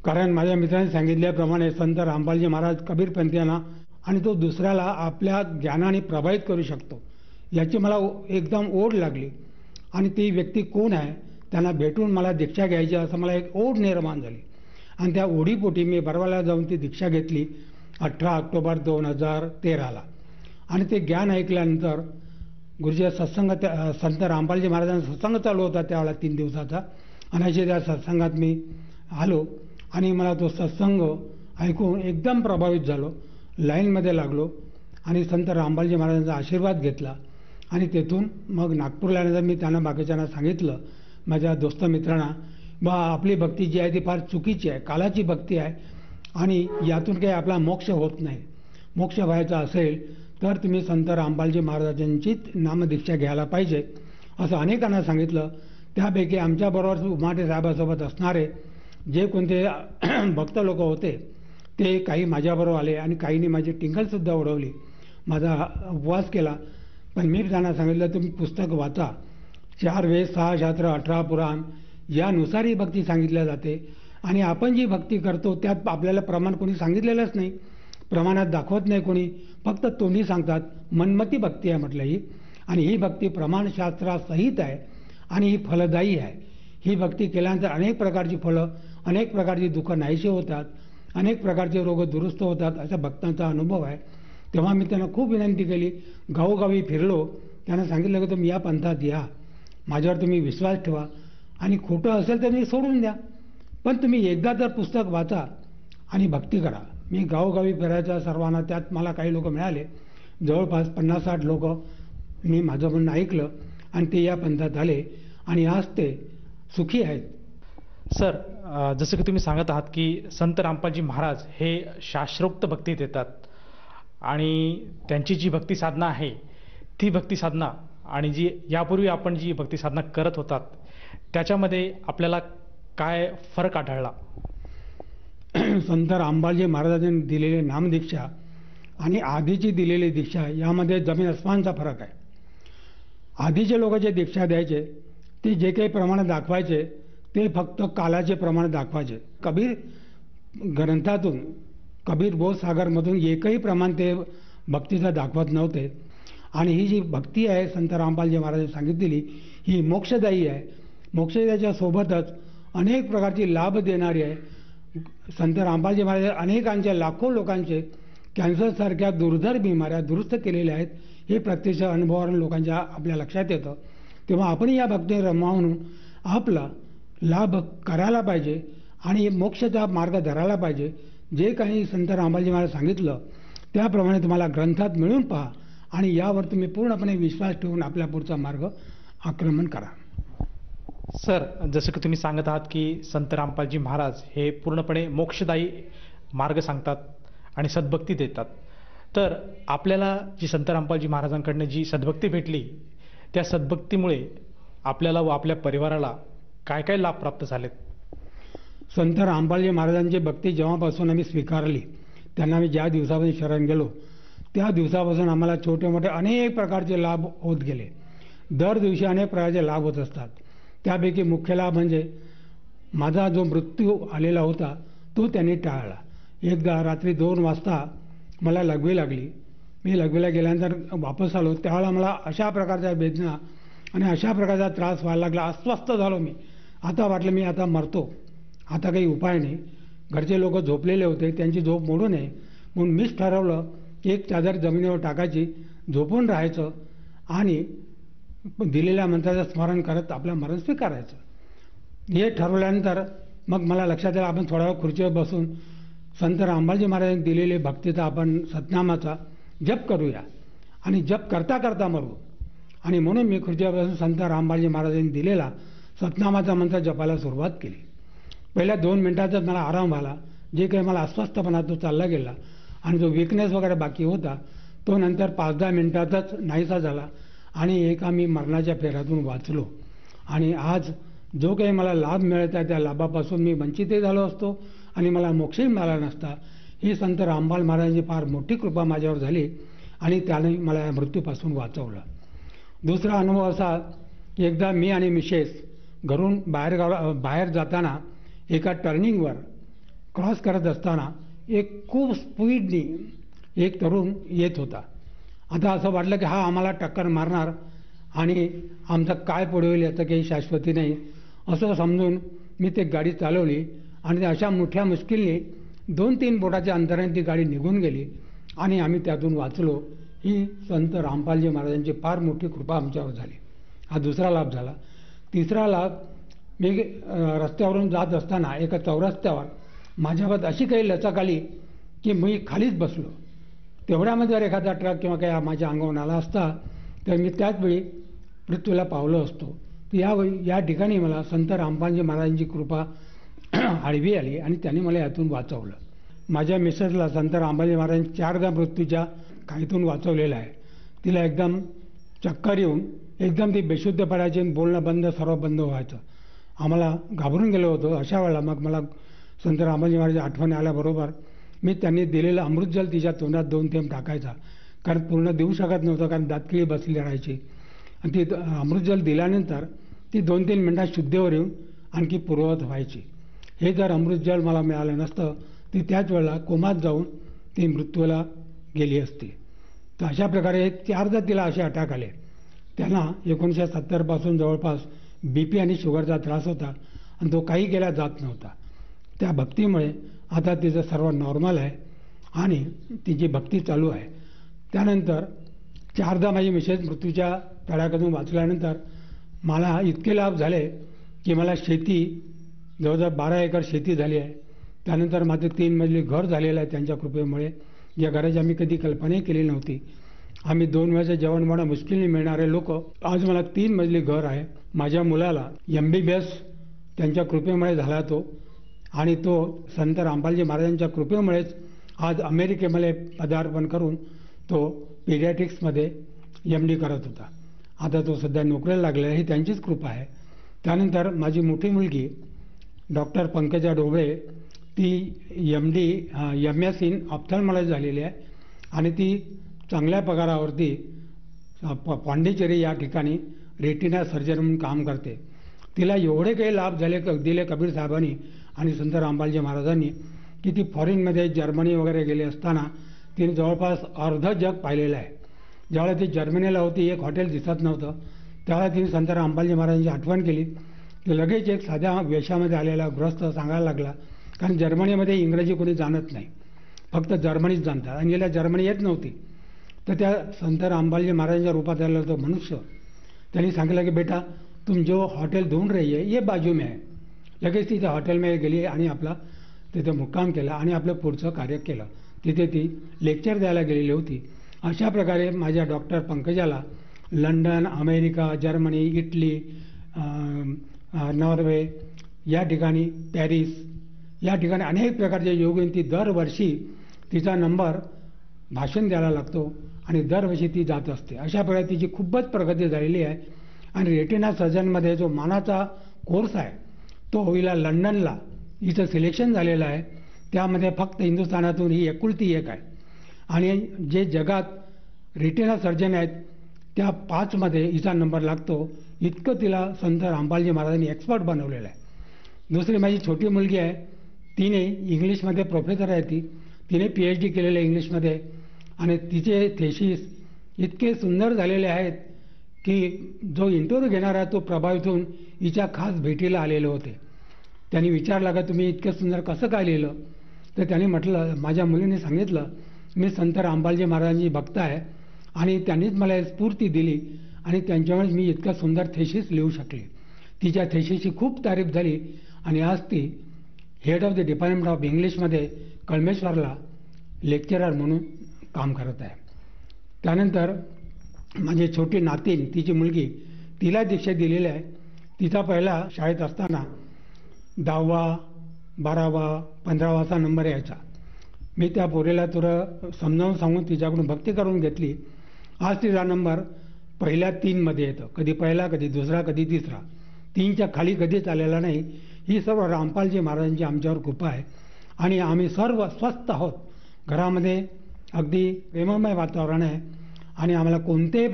कारण माझ्या मित्रांनी सांगितल्याप्रमाणे संत रामपालजी महाराज कबीरपंथीयांना आणि तो दुसऱ्याला आपल्या ज्ञानाने प्रभावित करू शकतो याची मला एकदम ओढ लागली. आणि ती व्यक्ती कोण आहे, त्यांना भेटून मला दीक्षा घ्यायची असं मला एक ओढ निर्माण झाली. आणि त्या ओढीपोटी मी बरवाला जाऊन ती दीक्षा घेतली 18 ऑक्टोबर 2013ला. आणि ते ज्ञान ऐकल्यानंतर गुरुजी सत्संग संत रामपालजी महाराजांचा सत्संग चालू होता त्यावेळेला 3 दिवसाचा. आणि असे त्या सत्संगात मी आलो आणि मला तो सत्संग ऐकून एकदम प्रभावित झालो. लाईनमध्ये लागलो आणि संत रामपालजी महाराजांचा आशीर्वाद घेतला. आणि तेथून मग नागपूरला आल्यानंतर मी त्यांना बाकीच्यांना सांगितलं, माझ्या दोस्त मित्रांना, बा आपली भक्ती जी आहे ती फार चुकीची आहे, कालाची भक्ती आहे आणि यातून काही आपला मोक्ष होत नाही. मोक्ष व्हायचा असेल तर तुम्ही संत रामपालजी महाराजांचीच नामदीक्षा घ्यायला पाहिजे असं अनेकांना सांगितलं. त्यापैकी आमच्याबरोबर उमाटे साहेबासोबत असणारे जे कोणते भक्त लोक होते ते काही माझ्याबरोबर आले आणि काहींनी माझी टिंगलसुद्धा उडवली, माझा उपवास केला. पण मी त्यांना सांगितलं तुम्ही पुस्तक वाचा, 4 वेद 6 शास्त्र 18 पुराण यानुसार ही भक्ती सांगितल्या जाते. आणि आपण जी भक्ती करतो त्यात आपल्याला प्रमाण कोणी सांगितलेलंच नाही, प्रमाणात दाखवत नाही कोणी, फक्त तोंडी सांगतात. मनमती भक्ती आहे म्हटलं ही. आणि ही भक्ती प्रमाणशास्त्रासहित आहे आणि ही फलदायी आहे. ही भक्ती केल्यानंतर अनेक प्रकारची फळं, अनेक प्रकारची दुःखं नाहीशी होतात, अनेक प्रकारचे रोग दुरुस्त होतात असा भक्तांचा अनुभव आहे. तेव्हा मी त्यांना खूप विनंती केली, गावोगावी फिरलो, त्यांना सांगितलं की तुम्ही या पंथात या, माझ्यावर तुम्ही विश्वास ठेवा आणि खोटं असेल तर मी सोडून द्या, पण तुम्ही एकदा तर पुस्तक वाचा आणि भक्ती करा. मी गावोगावी फिरायचा सर्वांना, त्यात मला काही लोक मिळाले, जवळपास 50-60 लोक मी माझं म्हणणं ऐकलं आणि ते या पंथात आले आणि आज ते सुखी आहेत. सर, जसं की तुम्ही सांगत आहात की संत रामपालजी महाराज हे शास्त्रोक्त भक्तीत येतात आणि त्यांची जी भक्ती साधना आहे ती भक्ती साधना आणि जी यापूर्वी आपण जी भक्ती साधना करत होतात त्याच्यामध्ये आपल्याला काय फरक आढळला? संत रामपालजी महाराजांनी दिलेली नामदीक्षा आणि आधीची दिलेली दीक्षा यामध्ये जमीन अस्मानचा फरक आहे. आधीचे लोक जे दीक्षा द्यायचे ते जे काही प्रमाण दाखवायचे ते फक्त कालाचे प्रमाण दाखवायचे. कबीर ग्रंथातून, कबीर बोधसागरमधून एकही प्रमाण ते भक्तीचं दाखवत नव्हते. आणि ही जी भक्ती आहे संत रामपालजी महाराजांनी सांगितलेली ही मोक्षदायी आहे. मोक्षदायीच्या सोबतच अनेक प्रकारची लाभ देणारी आहे. संत रामपालजी महाराज अनेकांच्या, लाखो लोकांचे कॅन्सरसारख्या दुर्धर बिमाऱ्या दुरुस्त केलेल्या आहेत. हे प्रत्यक्ष अनुभवावरून लोकांच्या आपल्या लक्षात येतं. तेव्हा आपण या भक्तीने रमवा म्हणून आपला लाभ करायला पाहिजे आणि मोक्षाचा मार्ग धरायला पाहिजे. जे काही संत रामपालजी महाराज सांगितलं त्याप्रमाणे तुम्हाला ग्रंथात मिळून पहा आणि यावर तुम्ही पूर्णपणे विश्वास ठेवून आपला पुढचा मार्ग आक्रमण करा. सर, जसं की तुम्ही सांगत आहात की संत रामपालजी महाराज हे पूर्णपणे मोक्षदायी मार्ग सांगतात आणि सद्भक्ती देतात, तर आपल्याला जी संत रामपालजी महाराजांकडनं जी सद्भक्ती भेटली त्या सद्भक्तीमुळे आपल्याला व आपल्या परिवाराला काय काय लाभ प्राप्त झालेत? संत रामपालजी महाराजांची भक्ती जेव्हापासून आम्ही स्वीकारली, त्यांना आम्ही ज्या दिवसापासून शरण गेलो त्या दिवसापासून आम्हाला छोटे मोठे अनेक प्रकारचे लाभ होत गेले. दर दिवशी अनेक प्रकारचे लाभ होत असतात. त्यापैकी मुख्य लाभ म्हणजे माझा जो मृत्यू आलेला होता तो त्यांनी टाळला. एकदा रात्री 2 वाजता मला लघवी लागली. मी लघवीला गेल्यानंतर वापस आलो त्यावेळेला मला अशा प्रकारच्या वेदना आणि अशा प्रकारचा त्रास व्हायला लागला. अस्वस्थ झालो मी. आता वाटलं मी आता मरतो, आता काही उपाय नाही. घरचे लोक झोपलेले होते, त्यांची झोप मोडू नये म्हणून मीच ठरवलं की एक चादर जमिनीवर टाकायची, झोपून राहायचं आणि दिलेल्या मंत्राचं स्मरण करत आपलं मरण स्वीकारायचं. हे ठरवल्यानंतर मग मला लक्षात आलं आपण थोडा वेळ खुर्चीवर बसून संत रामपालजी महाराजांनी दिलेले भक्तीचा आपण सतनामाचा जप करूया आणि जप करता करता मरू. आणि म्हणून मी खुर्चीवर बसून संत रामपालजी महाराजांनी दिलेला सतनामाचा मंत्र जपायला सुरुवात केली. पहिल्या 2 मिनिटातच मला आराम झाला. जे काही मला अस्वस्थपणा तो चालला गेला आणि जो विकनेस वगैरे बाकी होता तो नंतर 5-10 मिनिटातच नाहीसा झाला आणि एका मी मरणाच्या फेऱ्यातून वाचलो. आणि आज जो काही मला लाभ मिळत आहे त्या लाभापासून मी वंचितही झालो असतो आणि मला मोक्षही मिळाला नसता. ही संत रामपाल महाराजांची फार मोठी कृपा माझ्यावर झाली आणि त्याने मला या मृत्यूपासून वाचवलं. दुसरा अनुभव असा की एकदा मी आणि मिसेस घरून बाहेर जाताना एका टर्निंगवर क्रॉस करत असताना एक खूप स्पीडनी एक तरुण येत होता. आता असं वाटलं की हा आम्हाला टक्कर मारणार आणि आमचं काय पुढे होईल याचं काही शाश्वती नाही असं समजून मी ते गाडी चालवली आणि अशा मोठ्या मुश्किलने 2-3 बोटाच्या अंतराने ती गाडी निघून गेली आणि आम्ही त्यातून वाचलो. ही संत रामपालजी महाराजांची फार मोठी कृपा आमच्यावर झाली. हा दुसरा लाभ झाला. तिसरा लाभ, मी रस्त्यावरून जात असताना एका चौरस्त्यावर माझ्यावर अशी काही लचक आली की मी खालीच बसलो. तेवढ्यामध्ये जर एखादा ट्रक किंवा काही माझ्या अंगावर आला असता तर मी त्याच वेळी मृत्यूला पावलो असतो. तर या ठिकाणी मला संत रामपालजी महाराजांची कृपा आडवी आली आणि त्यांनी मला यातून वाचवलं. माझ्या मिसेसला संत रामपालजी महाराजांनी 4दा मृत्यूच्या काहीतून वाचवलेलं आहे. तिला एकदम चक्कर येऊन एकदम ती बेशुद्ध पडायची, बोलणं बंद, सर्व बंद व्हायचं. आम्हाला घाबरून गेलो होतो. अशा वेळेला मग मला संत रामपालजी महाराज आठवण आल्याबरोबर मी त्यांनी दिलेलं अमृत जल तिच्या तोंडात 2 थेंब टाकायचा, कारण पूर्ण देऊ शकत नव्हतं कारण दातकिळी बसली राहायची. आणि ती अमृत जल दिल्यानंतर ती 2-3 मिनिटात शुद्धीवर येऊन आणखी पूर्ववत व्हायची. हे जर अमृत जल मला मिळालं नसतं ती त्याच वेळेला कोमात जाऊन ती मृत्यूला गेली असती. तर अशा प्रकारे 4दा तिला असे अटॅक आले. त्यांना 1970 पासून जवळपास BP आणि शुगरचा त्रास होता आणि तो काही केला जात नव्हता. त्या भक्तीमुळे आता तिचं सर्व नॉर्मल आहे आणि तिची भक्ती चालू आहे. त्यानंतर 4दा माझी मिसेस मृत्यूच्या तडाख्यातून वाचल्यानंतर मला इतके लाभ झाले की मला शेती जवळजवळ 12 एकर शेती झाली आहे. त्यानंतर माझं 3 मजली घर झालेलं आहे त्यांच्या कृपेमुळे. या घराची आम्ही कधी कल्पनाही केली नव्हती. आम्ही 2 वेळचं जेवण बनवणं मुश्किलने मिळणारे लोक, आज मला 3 मजली घर आहे. माझ्या मुलाला MBBS त्यांच्या कृपेमुळे झाला तो, आणि तो संत रामपालजी महाराजांच्या कृपेमुळेच आज अमेरिकेमध्ये पदार्पण करून तो पीडियाट्रिक्समध्ये MD करत होता. आता तो सध्या नोकरीला लागलेला आहे, ही त्यांचीच कृपा आहे. त्यानंतर माझी मोठी मुलगी डॉक्टर पंकजा ढोबळे, ती MD MS इन ऑप्थॅल्मॉलॉजी झालेली आहे आणि ती चांगल्या पगारावरती पांडिचेरी या ठिकाणी रेटिना सर्जन म्हणून काम करते. तिला एवढे काही लाभ दिले कबीर साहेबांनी आणि संत रामपालजी महाराजांनी की ती फॉरेनमध्ये जर्मनी वगैरे गेली असताना तिने जवळपास अर्ध जग पाहिलेलं आहे. ज्यावेळेला ती जर्मनीला होती, एक हॉटेल दिसत नव्हतं, त्यावेळेला तिने संत रामपालजी महाराजांची आठवण केली. ती लगेच एक साध्या वेशामध्ये आलेला गृहस्थ सांगायला लागला, कारण जर्मनीमध्ये इंग्रजी कोणी जाणत नाही, फक्त जर्मनीच जाणतात आणि याला जर्मनी येत नव्हती. तर त्या संत रामपालजी महाराजांच्या रूपात आलेला तो मनुष्य त्यांनी सांगितलं की बेटा तुम जो हॉटेल ढूंढ रही है ये बाजू में आहे. लगेच तिथे हॉटेलमध्ये गेली आणि आपला तिथे मुक्काम केला आणि आपलं पुढचं कार्य केलं. तिथे ती लेक्चर द्यायला गेलेली होती. अशा प्रकारे माझ्या डॉक्टर पंकजाला London, America, Germany, Italy, Norway या ठिकाणी, पॅरिस या ठिकाणी अनेक प्रकारचे योग येऊन ती दरवर्षी तिचा नंबर भाषण द्यायला लागतो आणि दरवर्षी ती जात असते. अशा प्रकारे तिची खूपच प्रगती झालेली आहे. आणि रेटिना सर्जनमध्ये जो मानाचा कोर्स आहे तो होईला लंडनला हिचं सिलेक्शन झालेलं आहे. त्यामध्ये फक्त हिंदुस्थानातून ही एकुलती एक आहे. आणि जे जगात रेटिना सर्जन आहेत त्या 5मध्ये हिचा नंबर लागतो. इतकं तिला संत रामपालजी महाराजांनी एक्सपर्ट बनवलेलं आहे. दुसरी माझी छोटी मुलगी आहे, तिने इंग्लिशमध्ये प्रोफेसर आहे. तिने PhD केलेलं आहे इंग्लिशमध्ये आणि तिचे थेसिस इतके सुंदर झालेले आहेत की जो इंटरव्ह्यू घेणारा तो प्रभावित होऊन हिच्या खास भेटीला आलेले होते. त्यांनी विचारलं का तुम्ही इतकं सुंदर कसं काय लिहिलं, तर त्यांनी म्हटलं माझ्या मुलीने सांगितलं मी संत रामपालजी महाराजांची भक्त आहे आणि त्यांनीच मला स्फूर्ती दिली आणि त्यांच्यामुळे मी इतकं सुंदर थेसिस लिहू शकले. तिच्या थेसिसची खूप तारीफ झाली आणि आज ती head of the department of इंग्लिशमध्ये कळमेश्वरला लेक्चरर म्हणून काम करत आहे. त्यानंतर माझी छोटी नातीन तिची मुलगी तिला दीक्षा दिलेली आहे. तिचा पहिला शाळेत असताना 10वा 12वा 15वाचा नंबर यायचा. मी त्या पोरीला थोडं समजावून सांगून तिच्याकडून भक्ती करून घेतली. आज तिचा नंबर पहिल्या 3मध्ये येतो. कधी पहिला, कधी दुसरा, कधी तिसरा. 3च्या खाली कधीच आलेला नाही. ही सर्व रामपालजी महाराजांची आमच्यावर कृपा आहे आणि आम्ही सर्व स्वस्थ आहोत. घरामध्ये अगदी प्रेममय वातावरण आहे आणि आम्हाला कोणत्याही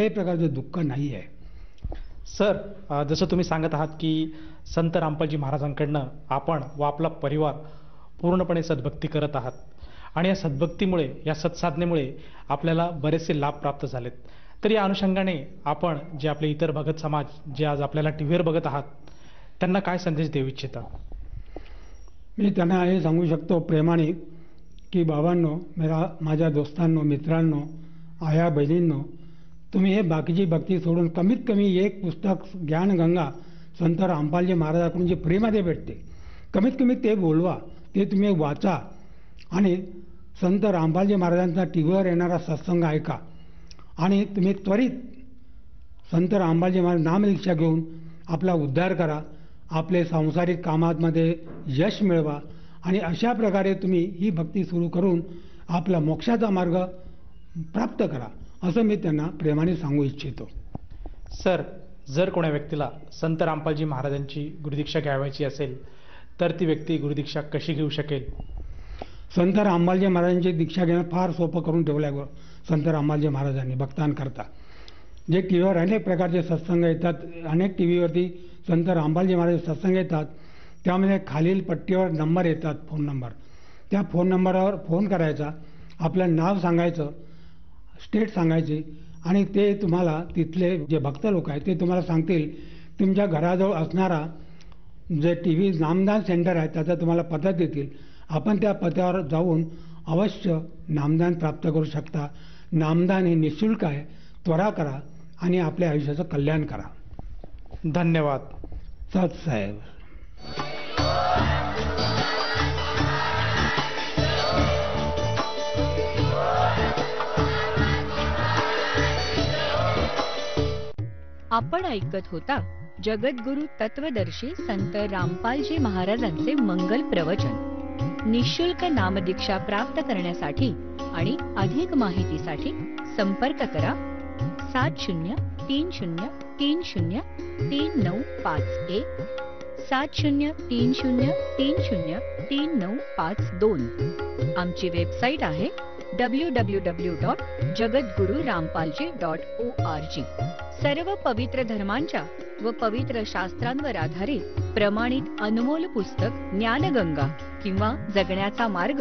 प्रकारचं दुःख नाही आहे. सर, जसं तुम्ही सांगत आहात की संत रामपालजी महाराजांकडनं आपण व आपला परिवार पूर्णपणे सद्भक्ती करत आहात आणि या सद्भक्तीमुळे, या सत्साधनेमुळे आपल्याला बरेचसे लाभ प्राप्त झालेत. तर या अनुषंगाने आपण जे आपले इतर भगत समाज जे आज आपल्याला टीव्हीवर बघत आहात त्यांना काय संदेश देऊ इच्छिता? मी त्यांना हे सांगू शकतो प्रेमाने की बाबांनो, माझ्या दोस्तांनो, मित्रांनो, आया बहिणींनो, तुम्ही हे बाकीची भक्ती सोडून कमीत कमी एक पुस्तक ज्ञानगंगा संत रामपालजी महाराजांकडून जे फ्रीमध्ये भेटते कमीत कमी ते बोलवा, ते तुम्ही वाचा आणि संत रामपालजी महाराजांचा टीव्हीवर येणारा सत्संग ऐका आणि तुम्ही त्वरित संत रामपालजी महाराज नामदीक्षा घेऊन आपला उद्धार करा, आपले सांसारिक कामामध्ये यश मिळवा आणि अशा प्रकारे तुम्ही ही भक्ती सुरू करून आपला मोक्षाचा मार्ग प्राप्त करा, असं मी त्यांना प्रेमाने सांगू इच्छितो. सर, जर कोणा व्यक्तीला संत रामपालजी महाराजांची गुरुदीक्षा घ्यावायची असेल तर ती व्यक्ती गुरुदीक्षा कशी घेऊ शकेल? संत रामपालजी महाराजांची दीक्षा घेणं फार सोपं करून ठेवलं आहे संत रामपालजी महाराजांनी भक्तांकरता. जे टीव्हीवर अनेक प्रकारचे सत्संग येतात, अनेक टीव्हीवरती संत रामपालजी महाराज सत्संग येतात, त्यामध्ये खालील पट्टीवर नंबर येतात, फोन नंबर. त्या फोन नंबरवर फोन करायचा, आपलं नाव सांगायचं, स्टेट सांगायची आणि ते तुम्हाला तिथले जे भक्त लोक आहेत ते तुम्हाला सांगतील तुमच्या घराजवळ असणारा जे टीव्ही नामदान सेंटर आहे त्याचा तुम्हाला पत्ता देतील. आपण त्या पत्त्यावर जाऊन अवश्य नामदान प्राप्त करू शकता. नामदान हे निःशुल्क आहे. त्वरा करा आणि आपल्या आयुष्याचं कल्याण करा. धन्यवाद. सत साहेब. आपण ऐकत होता जगद्गुरु तत्वदर्शी संत रामपालजी महाराजांचे मंगल प्रवचन. निःशुल्क नामदीक्षा प्राप्त करण्यासाठी आणि अधिक माहितीसाठी संपर्क करा 7030303951 7030303952. आमची वेबसाईट आहे www.jagadgururampalji.org. सर्व पवित्र धर्मांच्या व पवित्र शास्त्रांवर आधारित प्रमाणित अनमोल पुस्तक ज्ञानगंगा किंवा जगण्याचा मार्ग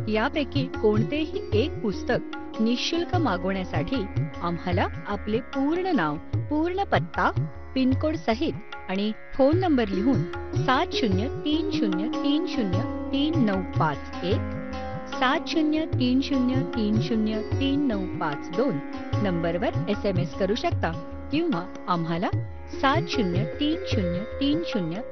यापैकी कोणतेही एक पुस्तक निःशुल्क मागवण्यासाठी आम्हाला आपले पूर्ण नाव, पूर्ण पत्ता, पिनकोड सहित आणि फोन नंबर लिहून 7030303951 7030303952 नंबरवर SMS करू शकता किंवा आम्हाला 703030